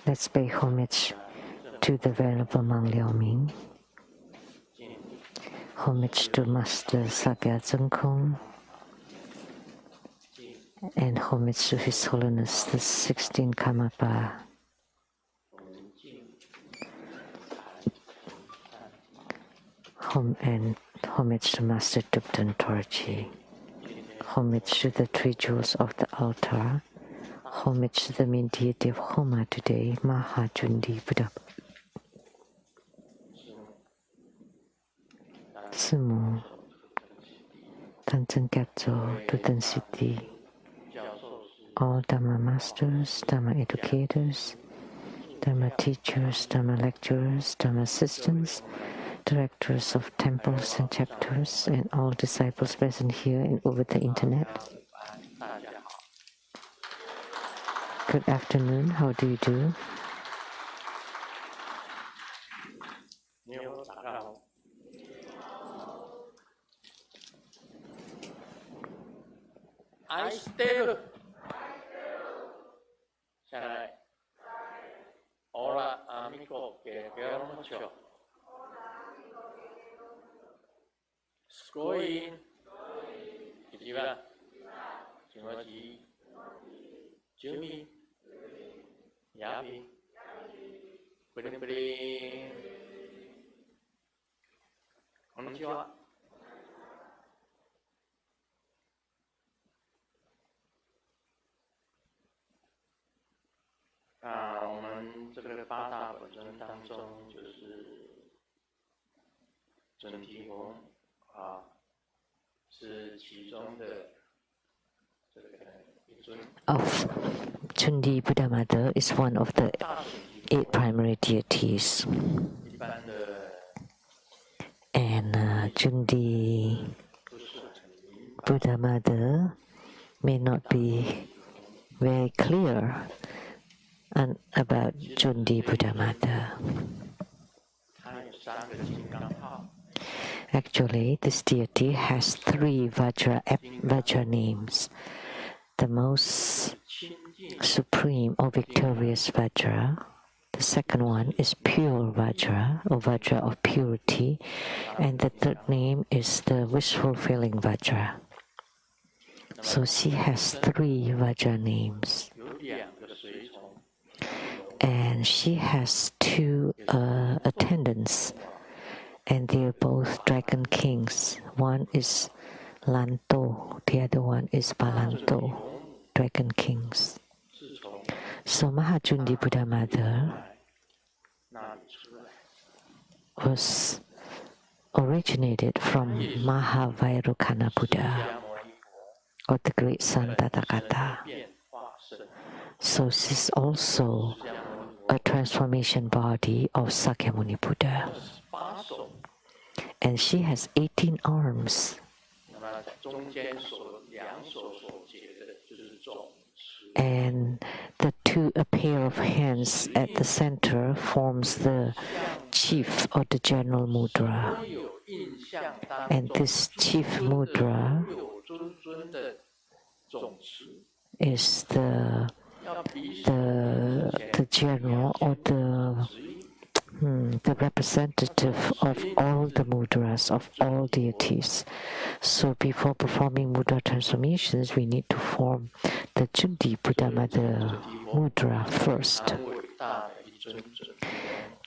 Let's pay homage to the Venerable Monk Liao Ming. Homage to Master Sakya Zengkong. And homage to His Holiness the 16th Karmapa. And homage to Master Tupten Torchi. Homage to the three jewels of the altar. Homage to the main deity of Homa today, Mahajundi Buddha. Sumu, Tanzan Kapso, Tutan City. All Dharma masters, Dharma educators, Dharma teachers, Dharma lecturers, Dharma assistants, directors of temples and chapters, and all disciples present here and over the internet. Good afternoon, how do you do? I still Hola amigo que quiero mucho. Scoring. Kijiba. Kimoji. Jumi. Yabi. Puri. Konnichiwa. 我们这个八大本尊当中，就是准提佛是其中的这个一尊。Of Chundi Buddha Mother is one of the 8 primary deities. And Chundi Buddha Mother may not be very clear about Chundi Buddha Mother. Actually, this deity has 3 Vajra names. The most supreme or victorious Vajra. The second one is pure Vajra, or Vajra of purity. And the third name is the wish-fulfilling Vajra. So she has 3 Vajra names. And she has 2 attendants, and they are both dragon kings. One is Lanto, the other one is Balanto, dragon kings. So Mahajundi Buddha Mother was originated from Mahavairukana Buddha, or the great son Tathagata. So she's also a transformation body of Sakyamuni Buddha. And she has 18 arms. And the 2 a pair of hands at the center forms the chief or the general mudra. And this chief mudra is the general or the representative of all the mudras, of all deities. So before performing mudra transformations, we need to form the Chundi Buddha Mother mudra first.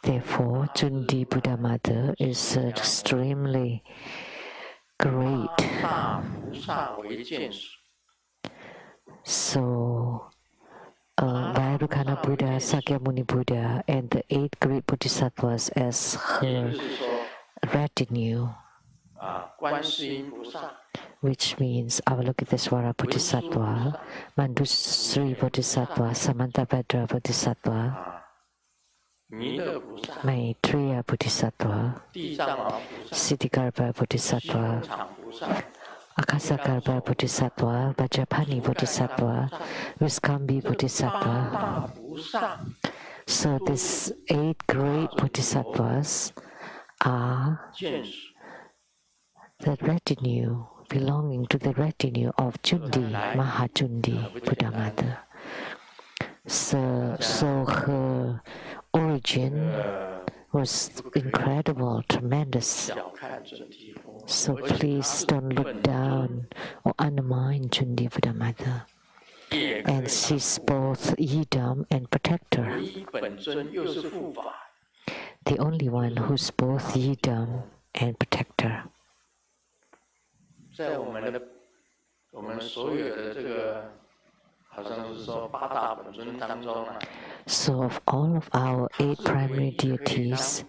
Therefore, Chundi Buddha Mother is extremely great. So Vairukana Buddha, Sakyamuni Buddha, and the 8 great bodhisattvas as her retinue, which means Avalokitesvara Bodhisattva, Manjusri Bodhisattva, Samantabhadra Bodhisattva, Maitreya Bodhisattva, Siddhigarbha Bodhisattva, Akasagarbha Bodhisattva, Vajrapani Bodhisattva, Viskambi Bodhisattva. So these 8 great bodhisattvas are the retinue, belonging to the retinue of Chundi, Mahajundi Buddha Mother. So her origin was incredible, tremendous. So please don't look down or undermine Jundi Buddha Mother. And she's both Yidam and protector. The only one who's both Yidam and protector. So of all of our 8 primary deities,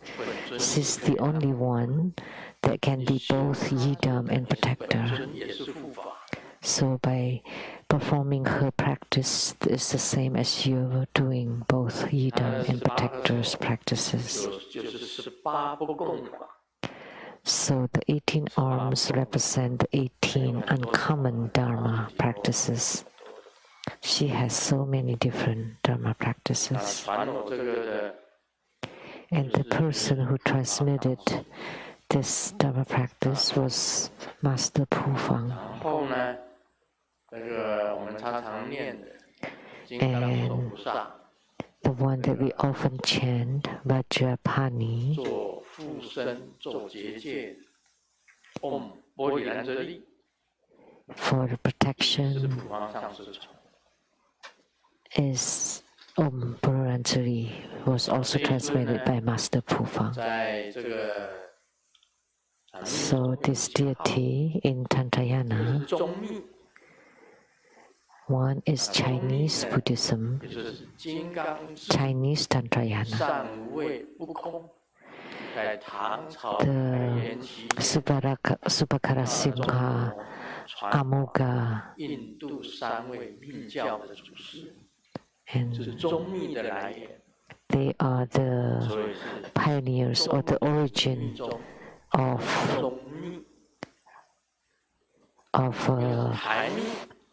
she's the only one that can be both Yidam and protector. So by performing her practice is the same as you doing both Yidam and protector's practices. So the 18 arms represent the 18 uncommon Dharma practices. She has so many different Dharma practices. And the person who transmitted this Dharma practice was Master Pufang. And the one that we often chant, Vajrapani, for the protection is Buranjari, was also transmitted by Master Pufang. So this deity in Tantrayana, one is Chinese Buddhism, Chinese Tantrayana. The Subhakarasimha, Amoga, and they are the pioneers or the origin of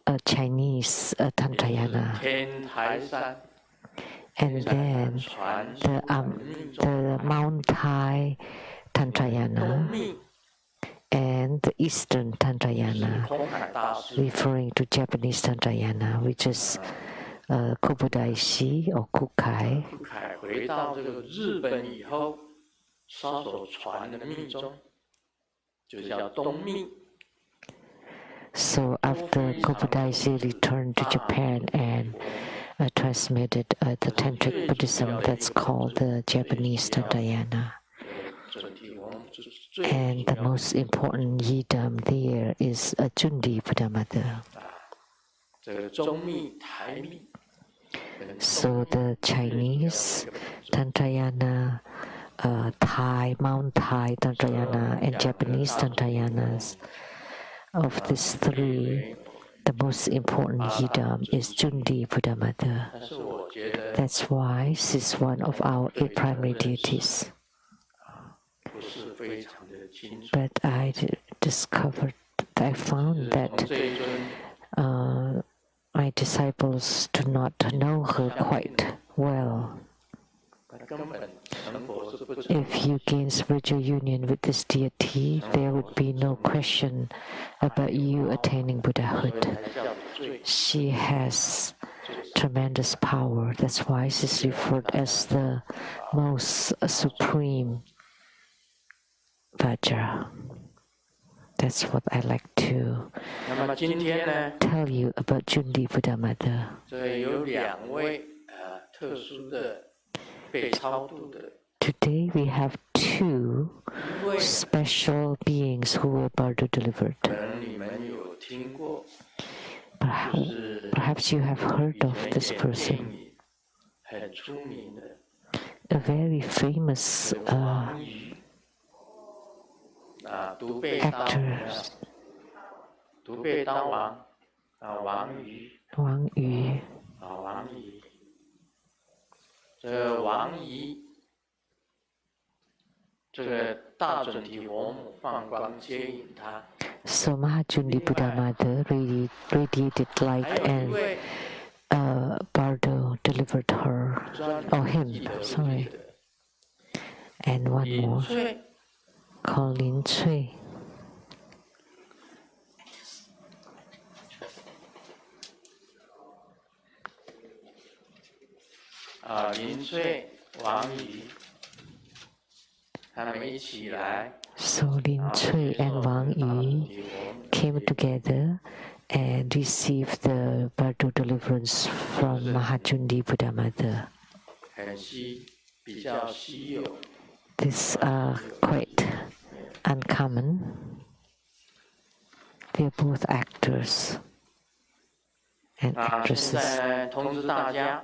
a Chinese Tantrayana. And then the Mount Thai Tantrayana and the Eastern Tantrayana, referring to Japanese Tantrayana, which is Kobudaishi or Kukai. So after Kobudaishi returned to Japan and transmitted the Tantric Buddhism, that's called the Japanese Tantrayana. And the most important Yidam there is Jundi Buddha Mother. So the Chinese Tantrayana, Thai, Mount Thai Tantrayana, and Japanese Tantrayanas, of these 3, the most important Yidam is Jundi Buddha Mother. That's why she's one of our 8 primary deities. But I found that my disciples do not know her quite well. If you gain spiritual union with this deity, there would be no question about you attaining Buddhahood. She has tremendous power. That's why she's referred as the most supreme Vajra. That's what I like to tell you about Jundi Buddha Mother. Today we have 2 special beings who were Bardo delivered. Perhaps you have heard of this person. A very famous actor, Wang Yu. 这王仪，这个大准提佛母放光接引他。So Mahajundi Buddha Mother radiated light and Bardo delivered her, him, sorry. And one more, called Lin Cui. 林翠、王怡，他们一起来。So Lin Cui and Wang Yu came together and received the Bardo deliverance from Mahachundi Buddha Mother. 很比较稀有。These are quite uncommon. They're both actors and 现 actresses. 在通知大家，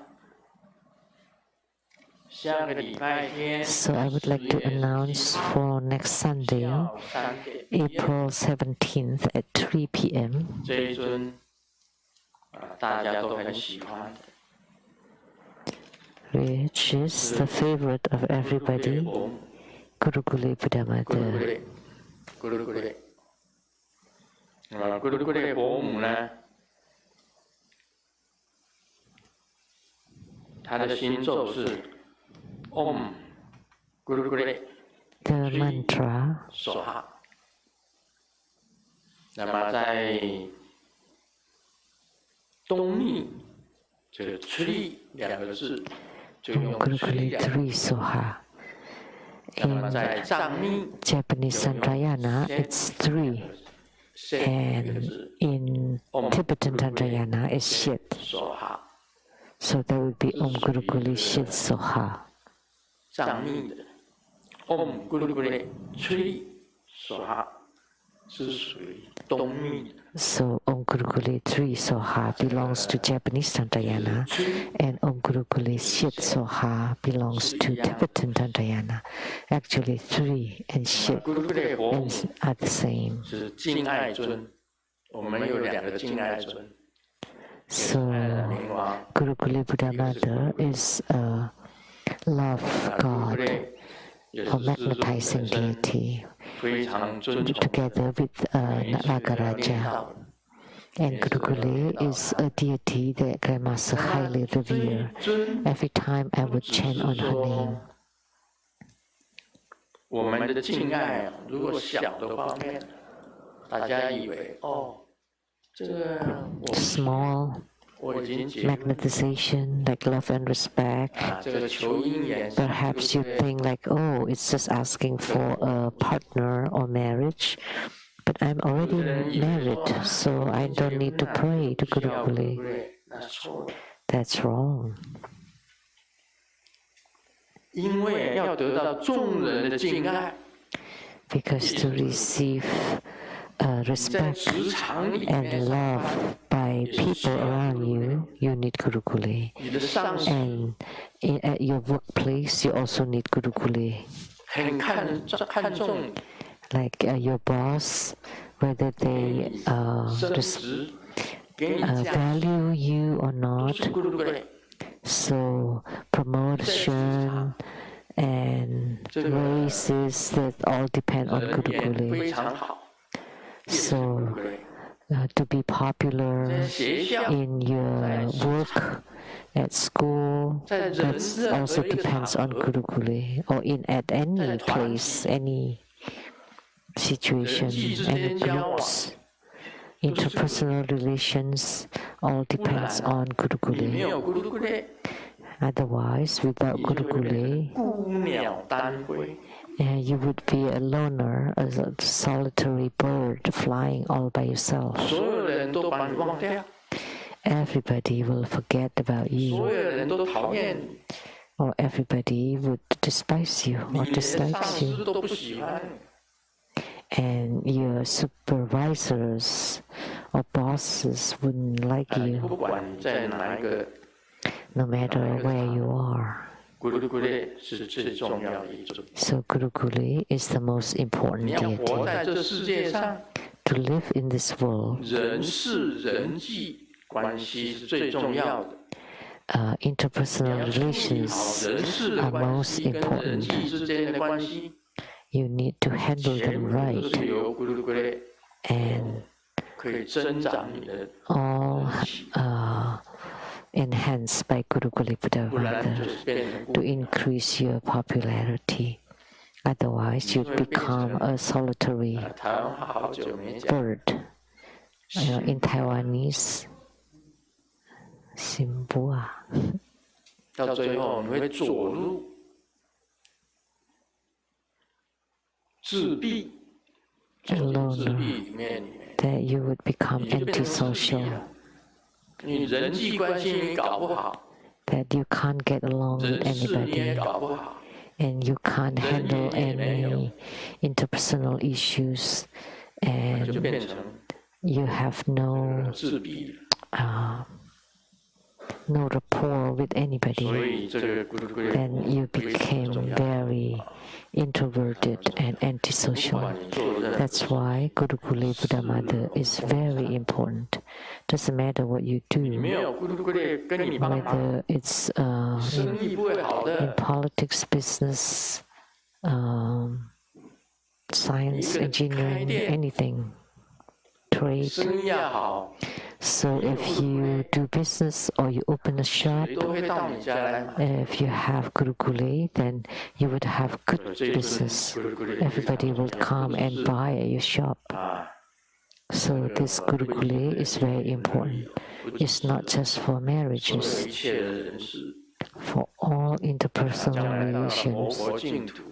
下个礼拜天 So I would like to announce for next Sunday, 下午3点 April 17th at 3 p.m. 这一尊大家都很喜欢的。 which is the favorite of everybody, Gurukule Buddha Mother. 咕噜咕噜，咕噜咕噜伯母呢，他的心咒是 Om 咕噜咕噜 The mantra 手哈。那么在东密这个 tree 2个字。 就用 Gurukule Tri Soha. In Japanese Sandrayana, it's 3, and in Tibetan Sandrayana, it's Shit. So that would be Om Gurukule Shit Soha. 藏密的 Om Gurukule Tri Soha 是属于东密的。 So Om Gurukule Tri Soha belongs to Japanese Sandrayana, and Om Gurukule Shit Soha belongs to Tibetan Sandrayana. Actually, 3 and Shit are the same. 是敬爱尊，我们有2个敬爱尊。 So Gurukule Buddha Mother is a love God or magnetizing deity, together with Nagaraja. And Gurukule is a deity that Grandmaster highly revere. Every time I would chant on her name. 我们的敬爱如果小的方面，大家以为这个 small magnetization, like love and respect. Perhaps you think like, oh, it's just asking for a partner or marriage. But I'm already married, so I don't need to pray to Gurukule. That's wrong. 因为要得到众人的敬爱 Because to receive respect and love by people around you, you need Gurukule. And at your workplace, you also need Gurukule. 很看重 Like your boss, whether they value you or not. So promotion and raises, that all depend on Gurukule. So to be popular in your work, at school, that also depends on Gurukule, or at any place, any situation, any groups. Interpersonal relations all depends on Gurukule. Otherwise, without Gurukule, you would be a loner, a solitary bird flying all by yourself. Everybody will forget about you, or everybody would despise you or dislike you. And your supervisors or bosses wouldn't like you, no matter where you are. So Gurukule is the most important deity. To live in this world, interpersonal relations are most important. You need to handle them right, and all enhanced by Gurukule Buddha Mother to increase your popularity. Otherwise, you become a solitary bird. In Taiwanese, Simbua. 到最后你会走入自闭，走进自闭里面 that you would become 你就变成自闭 antisocial, 了。你人际关系你搞不好， that you can't get along with 人事你也 anybody, 搞不好， and you can't 人 handle 缘也没有， any interpersonal issues, 就 and 变成 you have no 自闭了。 no rapport with 所 anybody, 以这个 Guru Guru then you 非常 became 重要。 very introverted and 不 antisocial. 管你做任何 That's why Gurukule Buddha Mother is very important. Doesn't matter what you 你没 do, 有 Guru Guru 跟你帮忙， whether it's 生意不会好 in 的。 politics, business, science, 一个 engineering, 开店 anything, trade. 生意要好， So if you do business or you open a shop, 谁都会到你家来买。 if you have Gurukule, then you would have good 这一尊 business. Guru Guru Everybody will come and buy at your shop. 啊， So this Gurukule is very important. It's not just for 所有 marriages, 一切的人事， for all 将 interpersonal 来到了佛 relations. 净土，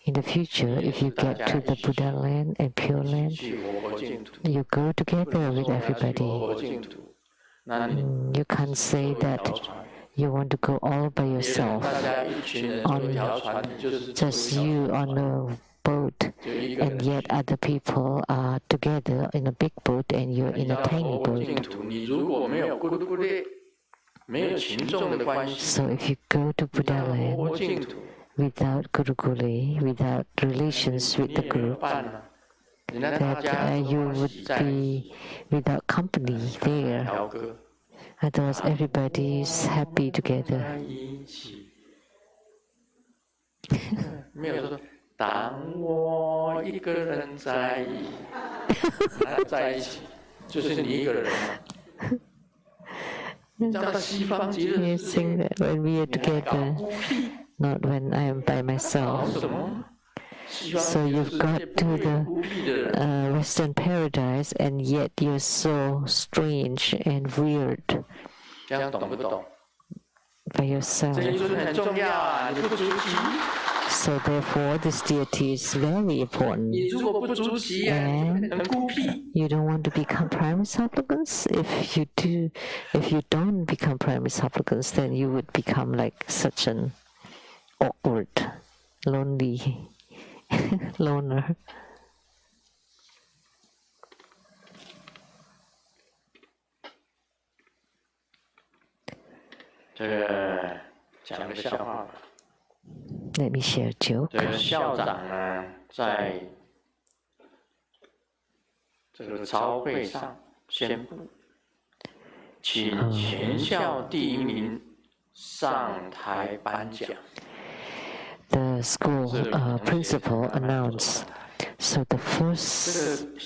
In the future, if you get to the Buddha land and Pure Land, 去佛净土， you go 不 together 能 with 说我要去 everybody. 佛净土，那你 You can't say 坐一条 that 船， you want to go all by 别人 yourself, 大家一群人坐一条船，你就是坐一 just 条 you 船 on a boat, 就一个人 and yet 去。 other people are together in a big boat and you're 你 in a 到 tiny 佛净 boat. 土，你如果没有咕噜咕噜，没有群众的关系， So if you go to 你到 Buddha 佛 land 净土， without Gurukule, without relations 你 with the 也没有 group, 伴啊。人家大 that 家都 you 欢 would 喜在一起 be without company there. 调歌， Otherwise, everybody is happy 在 together. 一起，没有说当我一个人在一起，哪有在一起，就是你一个人嘛。你知道西方极乐 You 世 sing 界， that when we are 你还搞 together, 孤僻， not when I am by 搞 myself. 什么？西方 So 极乐 you've 世 got 界 to 不会有 the 孤僻的人， Western paradise, and yet you're so strange and weird 这样懂不懂？ by 这 yourself. 一尊很重要啊，你不足奇， So therefore, this deity is very 你 important. 如果不足奇啊，你就变成孤僻。 You don't want to become primary supplicants. If you don't become primary supplicants, then you would become like such an awkward, lonely loner. 这个讲个笑话吧。 Let me share a joke. 这个校长呢，在这个朝会上宣布，请全校第一名上台颁奖。 The school principal announced. So the 这 first 个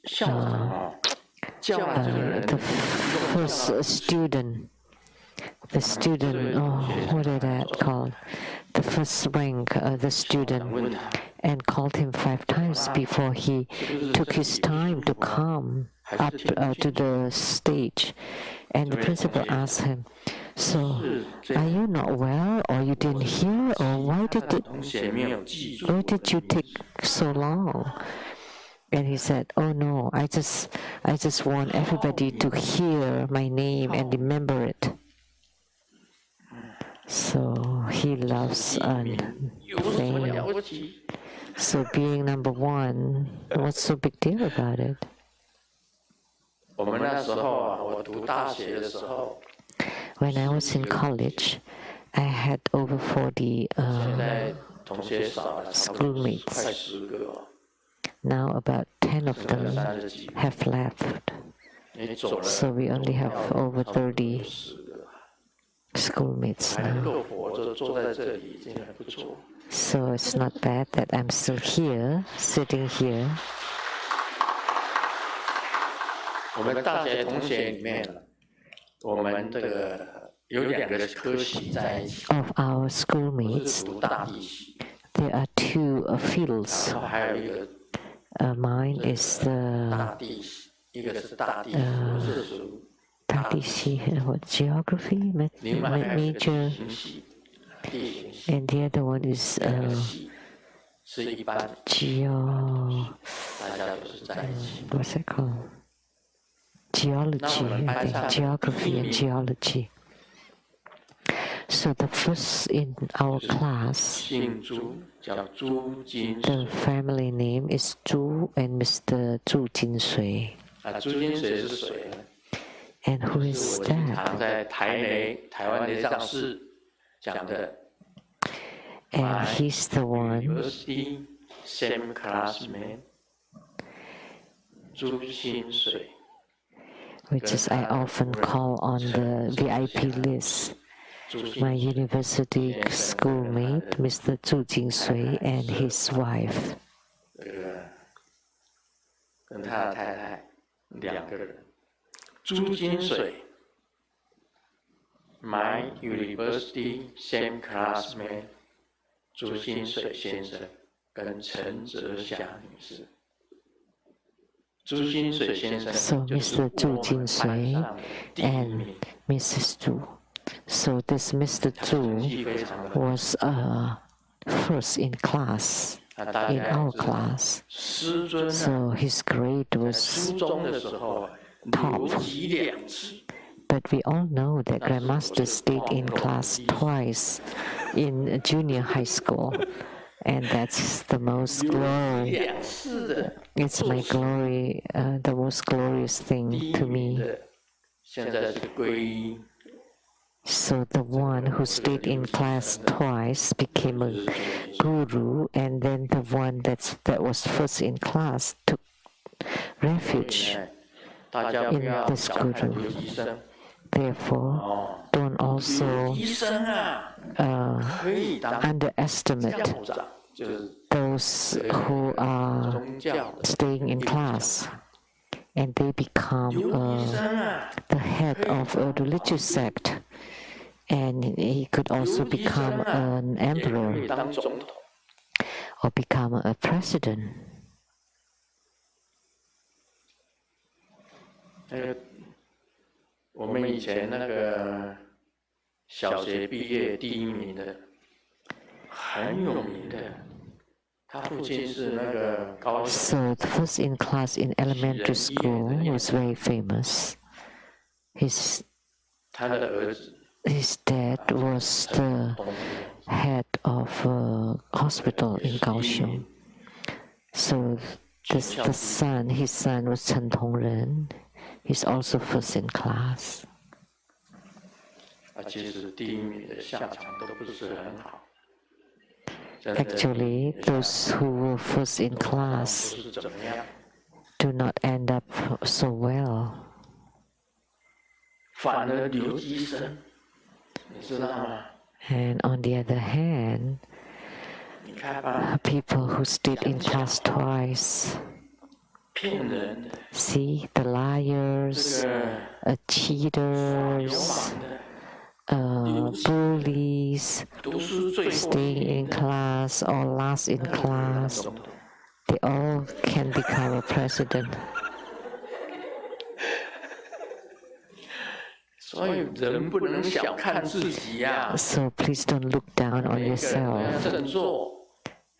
校长哦，叫了这个人， the first student, what is that called? The first rank, the 校长 student, 问他， and called him 5 times before he took his time to come up to the stage. And the principal asked him, "So, 是这 are you not well, or you didn't hear, or why 他 did 的 it 同学没有记住 why did you take so long?" And he said, "Oh no, I just want everybody to hear my name and remember it." So he loves 有什么了 fame. 不起？ So being number one, what's so big deal about it? 我们那时候啊，我读大学的时候， When I was in college, I had over 40. 现在同学少了，差不多快10个哦， Now about 10 of 剩下 them 30几个。 have left. 你走了， So we only have over 30 10个， schoolmates 还能 now. 够活着坐在这里，已经很不错。 So it's not bad that I'm still here, sitting here. 我们大学同学里面，我们这个有2个科系在一起， Of our 我 schoolmates, 是读大地系， there are 2 fields. 然后还有一个 Mine is the 大地系，一个是大地系，我是属它 what geography, 另外还有一个 major, 地形系，地形系 and the other one is 两个系是一般 大家都是在一起。 what's it called? Geology, I think. Geography and geology. So the first in our class, 姓朱，叫朱金 the 水 family name is Zhu and Mr. Zhu Jinsui. 朱金水是谁呢？ And who 是 is 我经 that? 常在台湾雷藏寺讲的 And he's the one, University same classmate 朱金水。 which is I often call on the VIP list. My university schoolmate, Mr. Zhu Jinsui, and his wife. 这个跟他的太太两个人，朱金水 ，My University same classmate 朱金水先生跟陈哲霞女士。朱金水先生 So 就是 Mr. Zhu 我们班 Jinsui 上的第一 and 名， Mrs. Zhu. So this Mr. 成 Zhu 绩非常的好。 was first in class, 那大 in 家也 our 知道， class. 师尊啊， So his grade 在 was 初中的时候留级2次。 But we all know that Grandmaster stayed in class twice in junior high school, and that's the most glory. 2次的 It's my glory, the most glorious 第 thing 一 to 名 me. 的，现在是皈依， So the one who stayed in class twice became a guru, and then the one that was first in class took 所以 refuge. 呢，大家不要 in this 小看 guru 留级生 Therefore, 哦， don't 留 also 级生啊，可以当 underestimate 校长，就是 those who are 宗教的 staying in class and they become 留级生啊， the head of a religious sect, and he could also 留级生 become 啊， an 也可以 emperor 当总统。 or become a president. 我们以前那个小学毕业第1名的，很有名的，他父亲是那个高雄 So the first in class in elementary school was very famous. His 他的儿子 dad was the 洪 head of a hospital in Kaohsiung. So the son, his son was Chen Tongren. He's also first in class. 其实第1名的下场都不是很好。真的 Actually, those who were first in 不 class 是怎么样， do not end up so well. 反而留级生，你知道吗？ And on the other hand, 你看吧， people who stayed in class twice, 骗人的， see the 这 liars, 个 cheaters, 流氓的， bullies, 读书最后 staying in class or last in class, they all can become a president. 所以人不能小看自己呀、 So please don't look down on 每个人都 yourself. 要振作，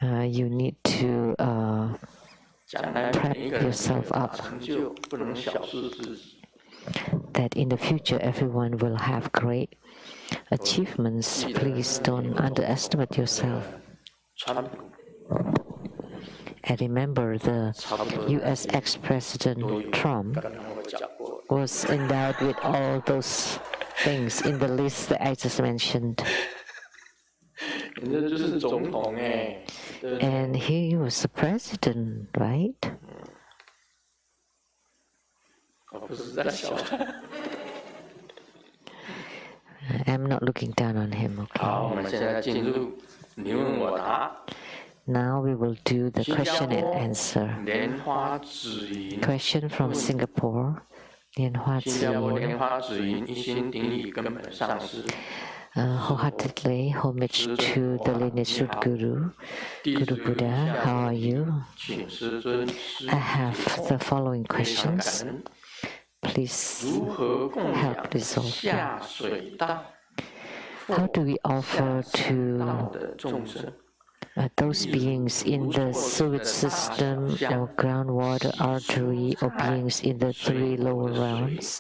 You need to 将来每一个人都有大成就，不能小视自己。 that in the future everyone will have great achievements. Please don't underestimate yourself. 川普 And remember, the 差不多 U.S. ex-president 都有 Trump 刚刚我讲过， was endowed with all those things in the list that I just mentioned. 人家就是总统哎，对不对？ And he was the president, right? 我不是在笑他。 I'm not looking down on him, 好， okay? 我们现在进入你问我答。 Now we will do the 新加 question and 坡 answer. 莲花紫云， Question from Singapore. Lian Hua 新加坡 Zi. 莲花紫云一心顶礼根本上师， Wholeheartedly homage to the lineage of Guru. 弟子 Guru Buddha, how are you? 请师尊师 I have the following 非常感 questions. 恩。please 如何供 help 养 resolve 下 them. 水道、 How do we offer 下水道 to 的众生？ those beings in the sewage system or groundwater artery or beings in the three lower realms?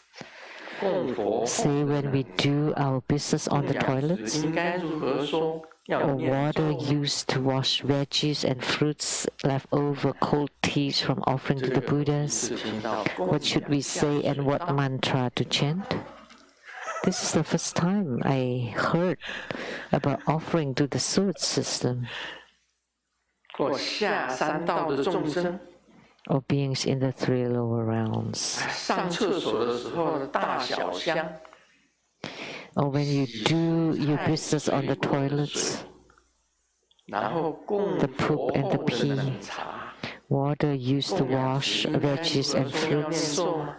供佛 Say when we do our business on the 供养时 toilets, 应该如何说？要 or 念 water 咒 used to wash veggies and fruits left over cold teas from offering to the 这个 Buddhas. 是听到供 What should 养 we 下 say 水 and what 道 mantra to chant? This is the first time I heard about offering to the sewage system 或下三道的众生， or beings in the three lower realms. 上厕所的时候的大小香， Or when you do your business on the toilets, 然后供 the 佛 poop and the 后的 pee, 冷茶， water used to 供养 wash 时应该如 veggies 何 and 说？要念 fruits 咒吗？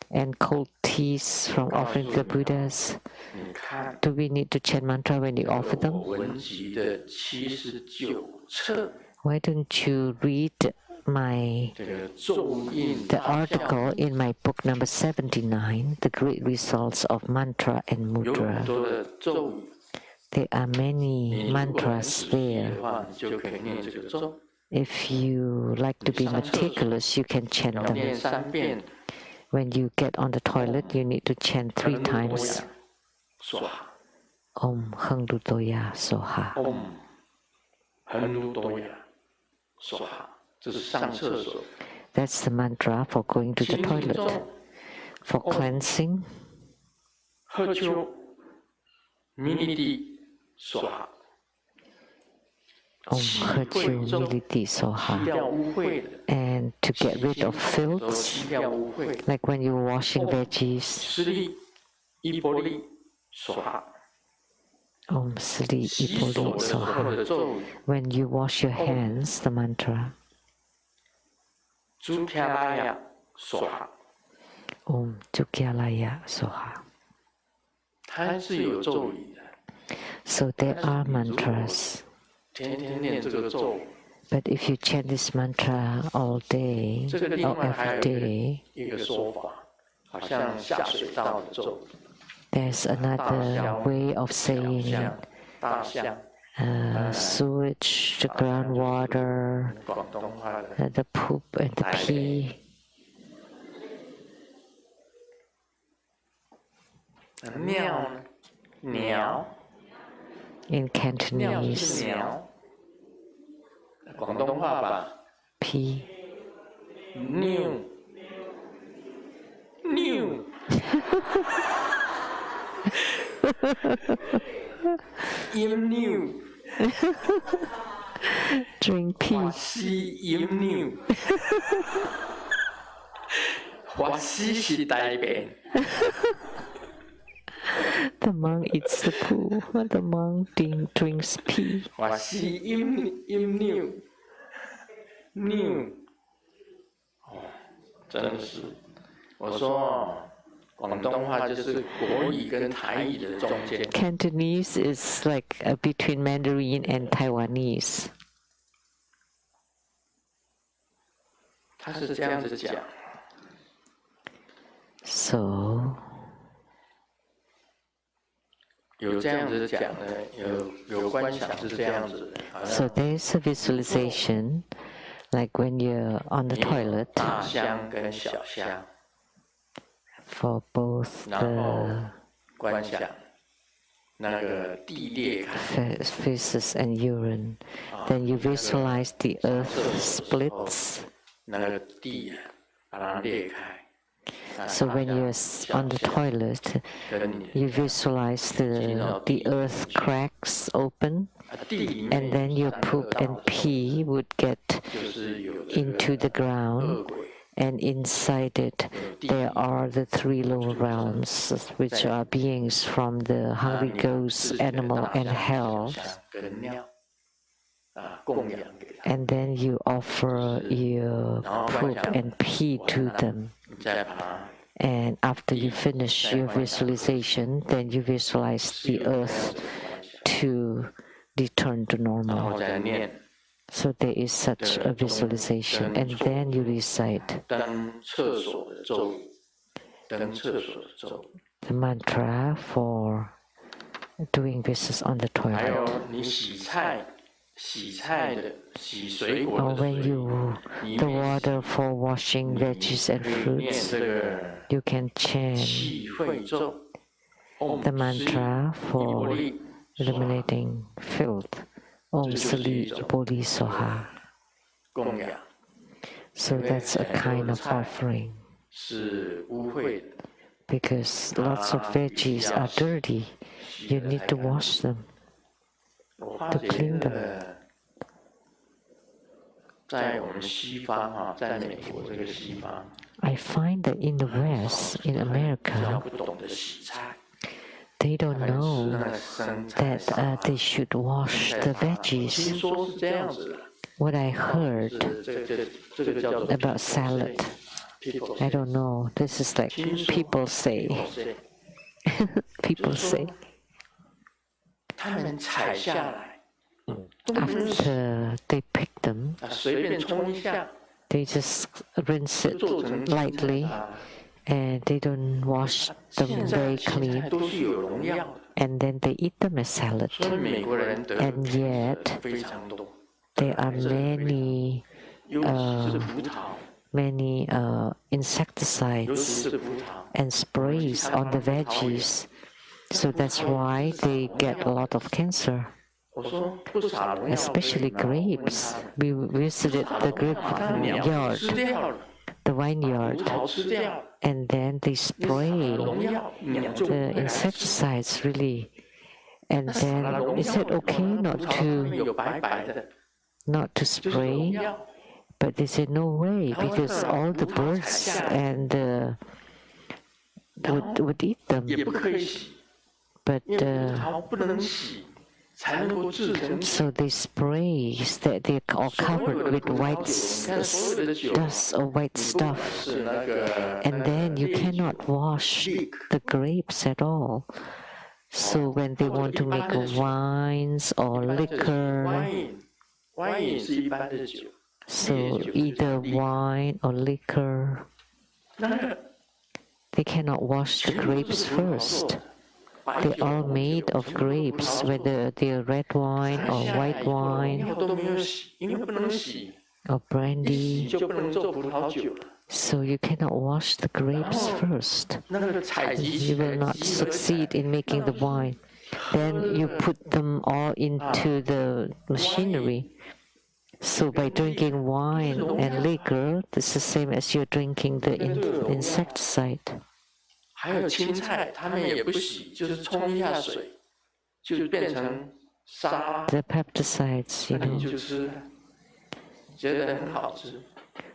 and cold teas from offering to the Buddhas. 你看， Do we need to chant mantra when you offer 我 them? 文集的79册 Why don't you read my 这个咒印 the 大教 article in my book number 79, The Great Results of Mantra and 有很 Mudra? 多的咒语， There are 你 many 如果很 mantras 仔细 there. 的话，你就可以念这个咒， If you like to be meticulous, you can chant 要 them. 念3遍， When you get on the toilet, you need to chant 3 很多 times. 呀，说哈， Om Hang Dutoya Soha. 很多呀，说哈，这是上厕所。 That's the mantra for going to the 清净咒 toilet. For cleansing, 喝酒，弥利地，说哈， Om Hachu Militi 去 Soha. 掉污秽的， And to get rid of 都 filth, 去掉污秽。 like when you're washing veggies. 施利，伊波利，说哈， Om Sri 洗手 Ipoli 的时候 Soha. 的咒语， When you wash your hands, the mantra. 朱卡拉呀，说哈， Om Tukyalaya Soha. 它是有咒语的。 So there are mantras. 天天念这个咒， But if you chant this mantra all day 这个另 or 外还 every 有 day, 一个说法，好像下水道的咒， there's another way of 小 saying 象、大象， sewage, the groundwater, 广东话的 the poop and the pee. 尿呢？鸟， In 尿 Cantonese, 是鸟，广东话吧？ pee. 尿，尿，饮尿， Drink 華 pee. 西飲尿，華西是大便。 The monk eats the poo. The monk drinks pee. 華西飲尿，尿，哦，真的是，我说廣東話就是國語跟台語的中間， Cantonese is like between Mandarin and Taiwanese. 他是這樣子講。 So 有這樣子講的，有觀想是這樣子的，好 So 像 there's a visualization, like when you're on the 你有 toilet, 大香跟小香， for both 然後 the 觀想那個地裂開， feces and urine. Then you visualize the earth splits. 那個地啊，把它裂開。 So when you're on the toilet, 跟你 you visualize the earth cracks open, 地裡 and 面 then your poop and pee would get 就是有 into the 惡 ground, 鬼， and inside it there are the 3 lower realms, which are beings from the hungry ghost, animal, and hell. 跟尿啊供養給他， And then you offer your poop and pee to them. 你再把它 And after you finish your visualization, then you visualize the earth to return to 然 normal. 後再念 So there is such a visualization. And then you recite 登廁所的咒語，登厕所的咒。 the mantra for doing business on the 还有 toilet. 你洗菜的、洗水果 Or 的 when 水， you 你 the 每 water for washing 你 veggies and 可以念 fruits, 这个 you can chant 气会咒 the mantra 波 for 利 eliminating filth. Om Sali Boli Soha. 供养， So that's a kind of offering 是污秽的， because lots of veggies are dirty. 洗 You 了 need 才 to 干净。 wash them. 我发 to 觉 clean 这 them. 个在我们西方啊，在美国这个西方， I find that in the West, in 比较 America, 不懂得洗菜， they 他 don't 们吃 know 那个生菜 that 沙拉 they should wash 生 the 菜沙拉 veggies. 听说是这样子的。 What I heard 是这个叫做 about salad, people I don't know. This is like people say. People say. 他们采下来， After they pick them, 随便冲一下， they just rinse it 做成 lightly 啊 and they don't wash them 现在 very 青 clean. 菜都是有农药的， And then they eat them as salad. 所以美国人得 And yet 非常多。 there are many 尤其是葡萄， many 尤其 insecticides 是葡萄， and sprays on the veggies. So that's why they get a lot of cancer, 我说不撒农药， especially grapes. We visited the grape 鸟 yard, 吃掉了， the 葡 vineyard, 萄吃掉了， and then they 撒 spray 农药，鸟就不 the 会来吃。 insecticides really. And then is it okay not 葡萄上面 to 有白白的， not to 就是农 spray? 药。 But they said no way because all the birds and would eat them. 也不可以洗， But 因为葡萄不能洗，才能够制成酒。 so they sprays that they are 所 covered 有的 with 葡萄 white 酒，你看所有的酒， dust or white 不 stuff, 管是那个 and then you 烈酒 cannot wash the grapes at all. So when they want to make wines or 一般的酒 liquor, ，wine 也是一般的酒， so 烈酒 either wine or liquor, 那个 they cannot wash the 全部都 grapes 是葡萄做 first. 的，白 They're 酒、 all 红 made 酒 of 全部都是葡 grapes, 萄做的 whether they're red wine 采 or 下来 white 以后，农 wine 药都没有洗，因为不能洗， or 一洗 brandy. 就不能做葡萄酒了。 So you cannot wash the grapes first. 那个采集 You 起 will 来， not 集合起来 succeed in making the wine. Then you put them all into the machinery. So by drinking wine and liquor, it's the same as you're drinking the insecticide. 还有青菜，他们也不洗，就是冲一下水，就变成沙拉， The pesticides, 那 you 你 know. 就吃，觉得很好吃。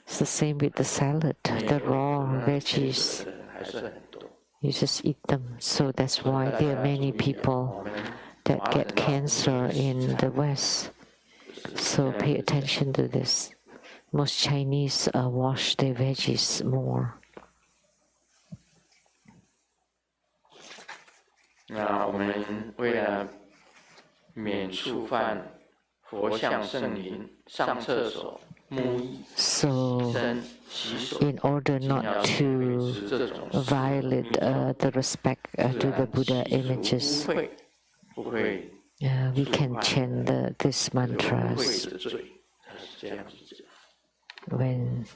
It's the same with the salad, the raw veggies. 的人还是很多。 You just eat them. So that's why there are many people that get cancer in the West. So pay attention to this. Most Chinese wash their veggies more. 那我们为了免触犯佛像圣灵，上厕所、沐浴、 So 身、洗手， in order 尽量 not 去维 to 持这种 violate the respect to the Buddha images, 不会 we can chant these 污秽 mantras 的罪，是这样子讲。 when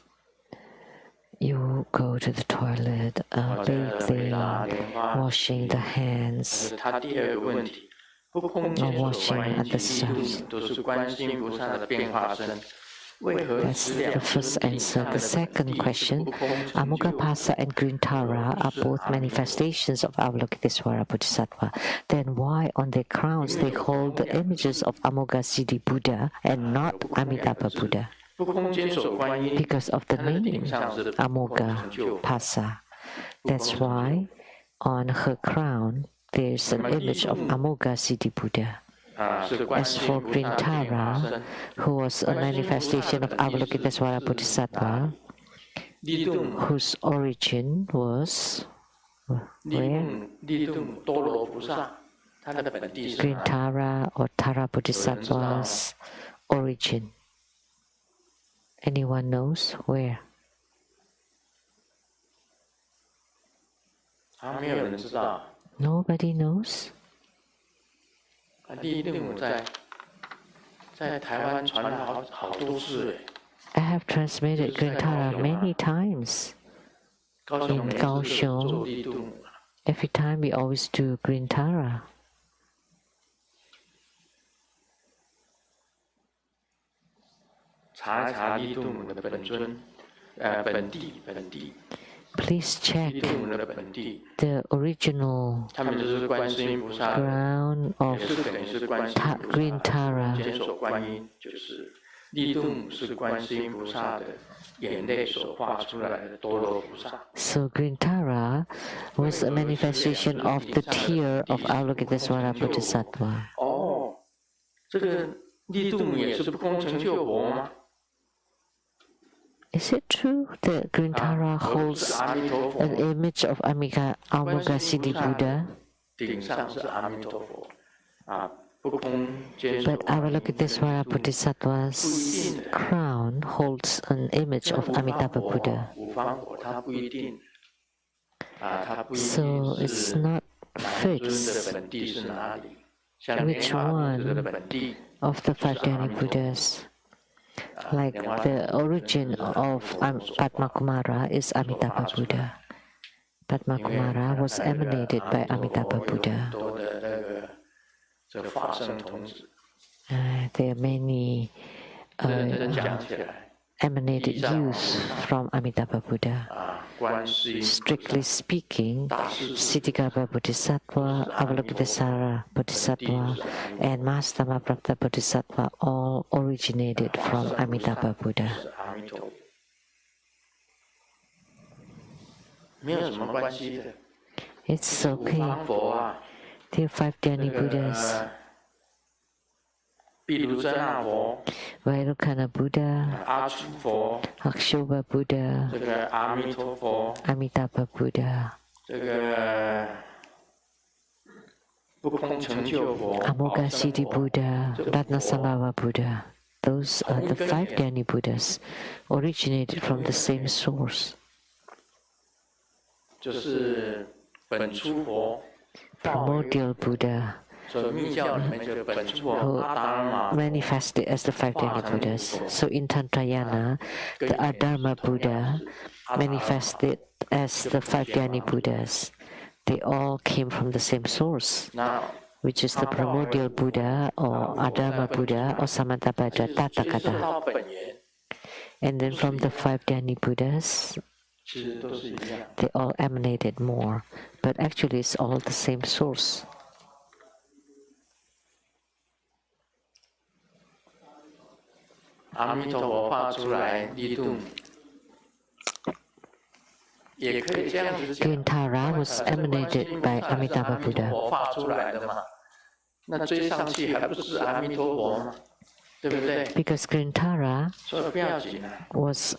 you go to the toilet, 我在回答 bathing, 莲花 washing the hands, 他第二个问题，不空间所观音及利度都是观世音菩萨的变化身，为何 That's 质量 the first answer. The second question, Amoghapasa and Grintara are both manifestations of Avalokitesvara Bodhisattva. Then why on their crowns they hold the images of Amoghasiddhi Buddha and not Amitabha Buddha? 不空间所观音 Because of the 它的顶 name 上是不空成就 Amoghapasa. That's why on her crown there's an image of Amoghasiddhi Buddha. 是观 As 世 for 音菩萨的变化 Grintara, 身， who was a manifestation of Avalokitesvara Bodhisattva, 利度 whose origin was 利度多罗菩萨，他的本地是哪里？ Grintara or Tara Bodhisattva's origin. Anyone knows where? 没有人知道。 Nobody knows. 立顿在台湾传了好多次哎。 I have transmitted Grintara many times 高雄 in 每次 高 都 雄. 做立顿。 Every time we always do Grintara. 查一查立顿母的本尊，本地。 Please check 立顿母的本地， the original 他们就是观世音菩萨， ground 也 of 是等于是观世音菩萨。 Grintara. 坚守观音就是立顿母是观世音菩萨的眼泪所画出来的多罗菩萨。 So Grintara was a manifestation of the tear of Avalokitesvara Bodhisattva. 哦，这个立顿母也是不空成就佛吗？ Is it true that Grintara holds an image of Avalokitesvara Buddha? 顶上是阿弥陀佛不空坚守。 But Avalokitesvara Bodhisattva's crown holds an image of Amitabha Buddha. 五方佛它不一定，它不一 So 定 it's 是 not 哪尊的 fixed 本地是哪里。像 which 莲花菩萨的 one 本地 of the five Dhyani Buddhas. Like the origin of Padma Kumara is Amitabha Buddha. Padma Kumara was emanated by Amitabha Buddha. 多的那个这个法身童子， There are many 真讲起来 emanated youth from Amitabha Buddha. 观世音 Strictly speaking, Siddhigarbha Bodhisattva, Avalokitesvara Bodhisattva, and Mahastamaprapta Bodhisattva all originated from Amitabha Buddha. 是阿弥陀佛，没有什么关系的。 It's 五 okay. 方佛 There are five Dhyani 这 Buddhas. 个毗卢遮那佛、 Vairocana Buddha, 阿楚佛、 Akshobha Buddha, 这个阿弥陀佛、 Amitabha Buddha, 这个不空成就佛、 Amoghasiddhi 宝生佛 Buddha, 这个 Ratnasambhava Buddha. Those are the five Dhyani Buddhas, originated from the same source. 就是本初佛、 Primordial Buddha, 所以密教里面就本初佛、 who 阿达玛、 manifested as the five Dhyani Buddhas. So in Tantrayana, the Adharma Buddha manifested as the five Dhyani Buddhas. They all came from the same source, 那 which is the primordial Buddha or Adharma Buddha or Samantabhadra 接受 Tathagata. 到本源， And then from the five Dhyani Buddhas, 其实都是一样。 they all emanated more. But actually it's all the same source. 阿弥陀佛画出来立顿，也可以这样子讲。 Grintara was emanated by Amitabha 阿弥陀 Buddha. 佛画出来的嘛，那追上去还不是阿弥陀佛吗？对不对？ Because Grintara 所以不要紧啊。 was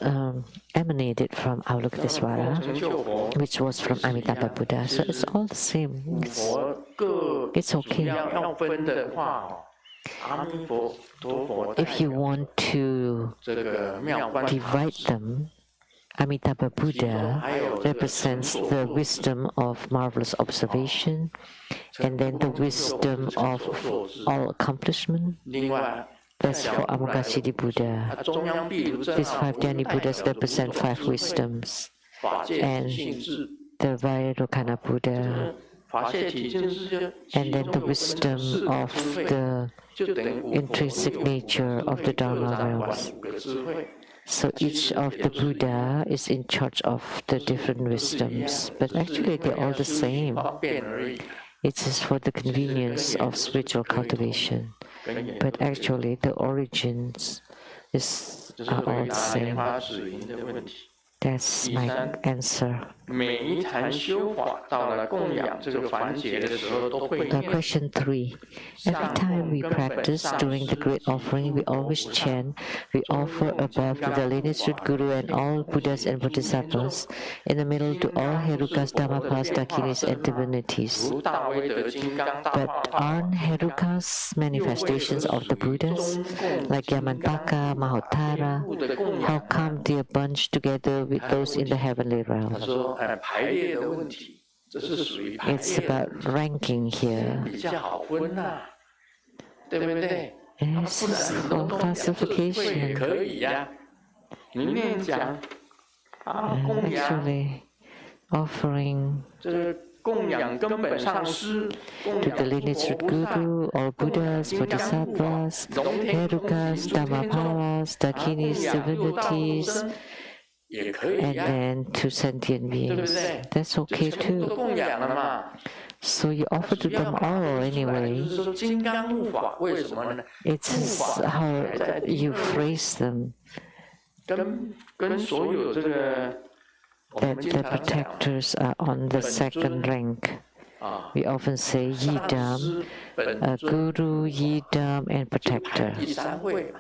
emanated from 空 Avalokitesvara, 成就佛， which was from Amitabha Buddha. So it's all the same. 佛各 It's 主 okay. 要分的话哦，阿弥陀佛代 If you 表 want to 这个妙观 divide them, Amitabha Buddha represents the wisdom of marvelous observation, and then the wisdom of all accomplishment. 另外， That's for Amoghasiddhi Buddha. 中央毗卢遮 These 那 five Dhyani Buddhas represent five wisdoms. 法界 and 性质， The Vairocana Buddha, 法界体性质就 and then the wisdom of the 就等于五佛 intrinsic nature of the 各 Dharma 掌管 realms. 五个智慧。 So each of the Buddha is in charge of the different wisdoms, but actually they're all the same. 方便而已， It is for the convenience of spiritual cultivation, 跟眼 but actually the origins 就是 are 回 all the 答莲 same. 花指引的问题。 That's my answer. 每一坛修法到了供养这个环节的时候，都会念 Question 3. Every time we practice during the great offering, we always chant, we offer above to the lineage root Guru and all Buddhas and Bodhisattvas, in the middle to all Herukas, Dhammapas, Dakinis, and divinities. 如大威德金刚大 But 法 aren't Herukas manifestations of the Buddhas, like Yamantaka, Mahotara? 物的供 How 养。 come they are bunched together with those in the heavenly 他 realm? 说，排列的问题， It's about ranking here. 比较好分呐，对不对？ This is for 也 classification. 可以呀。你念讲供养， Actually, offering 这个供养根本上师，供 to 养 the lineage of Guru, all Buddhas, Bodhisattvas, Herukas, Dhammapalas, Dakinis, divinities, 也可以 and 呀， then to sentient 对不 beings. 对？ That's 就 okay 全部都 too. 供养了嘛。 So you offer to 主要 them 嘛 all 就 anyway. 是说金刚护法，为什么呢？ It's how you phrase them 跟所有这个我 that 们经 the 常讲 protectors are on the second rank. 啊， We often say 上 Yidam, 师本尊 Guru, Yidam, and 就排 Protector. 第3位嘛。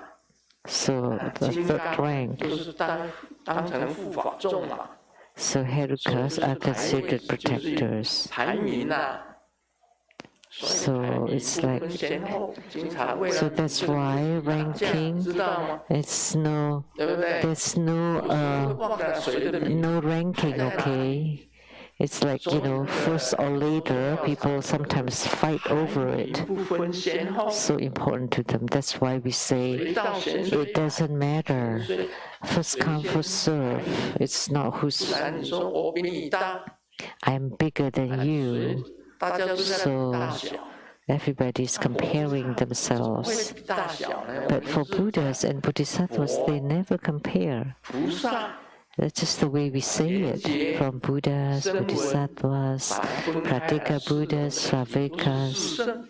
So the 金 third 刚 rank. 就是当成护法众嘛， So Herukas are considered protectors. 排名呐。 So it's like, 先后经常为 so 了 that's why 打架 ranking, 知道吗？ it's no, 对不对？ there's no, 忘了谁的名， no ranking, okay? It's like, first or later, people sometimes fight over it. 不分先后， So important to them. That's why we say 谁到先谁 it doesn't matter. 谁。 First come, first serve. It's not 不 who's, 然你说我比你大， I'm bigger than you. 大家都在比大小， Everybody's comparing 会 themselves. 比大小呢？ But for Buddhas and Bodhisattvas, they never compare. 菩萨 That's just the way we say it. From Buddhas, Bodhisattvas, Pratika Buddhas, 是 Sravikas, 圣，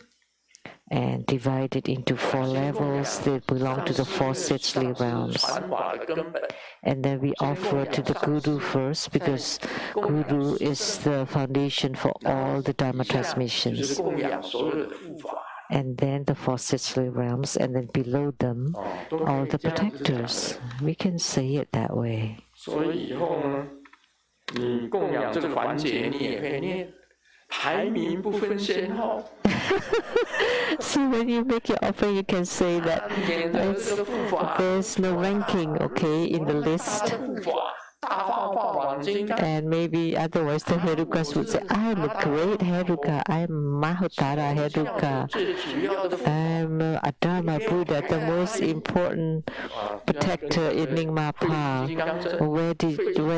and divided into 4 levels. They belong to the 4 sexually realms. 传法的根本。 And then we offer to the Guru first because Guru is the foundation for all the Dharma 就是 transmissions. 供养所有的护法， And then the 4 sexually realms, and then below them, 都可 all 以 the 这样子讲 protectors. We can say it that way. 所以以后呢，你供养这个环节，你也可以念，排名不分先后。 So when you make your offer, you can say that 免得这个护法， there's no ranking, okay, in the 他 list. 的护法大放法王金刚， And maybe otherwise the Herukas would say, I'm a great Heruka, I'm Mahotara Heruka, 最主要的护 I'm Adama Buddha, the most important protector in 金 Nyingma 刚真， Where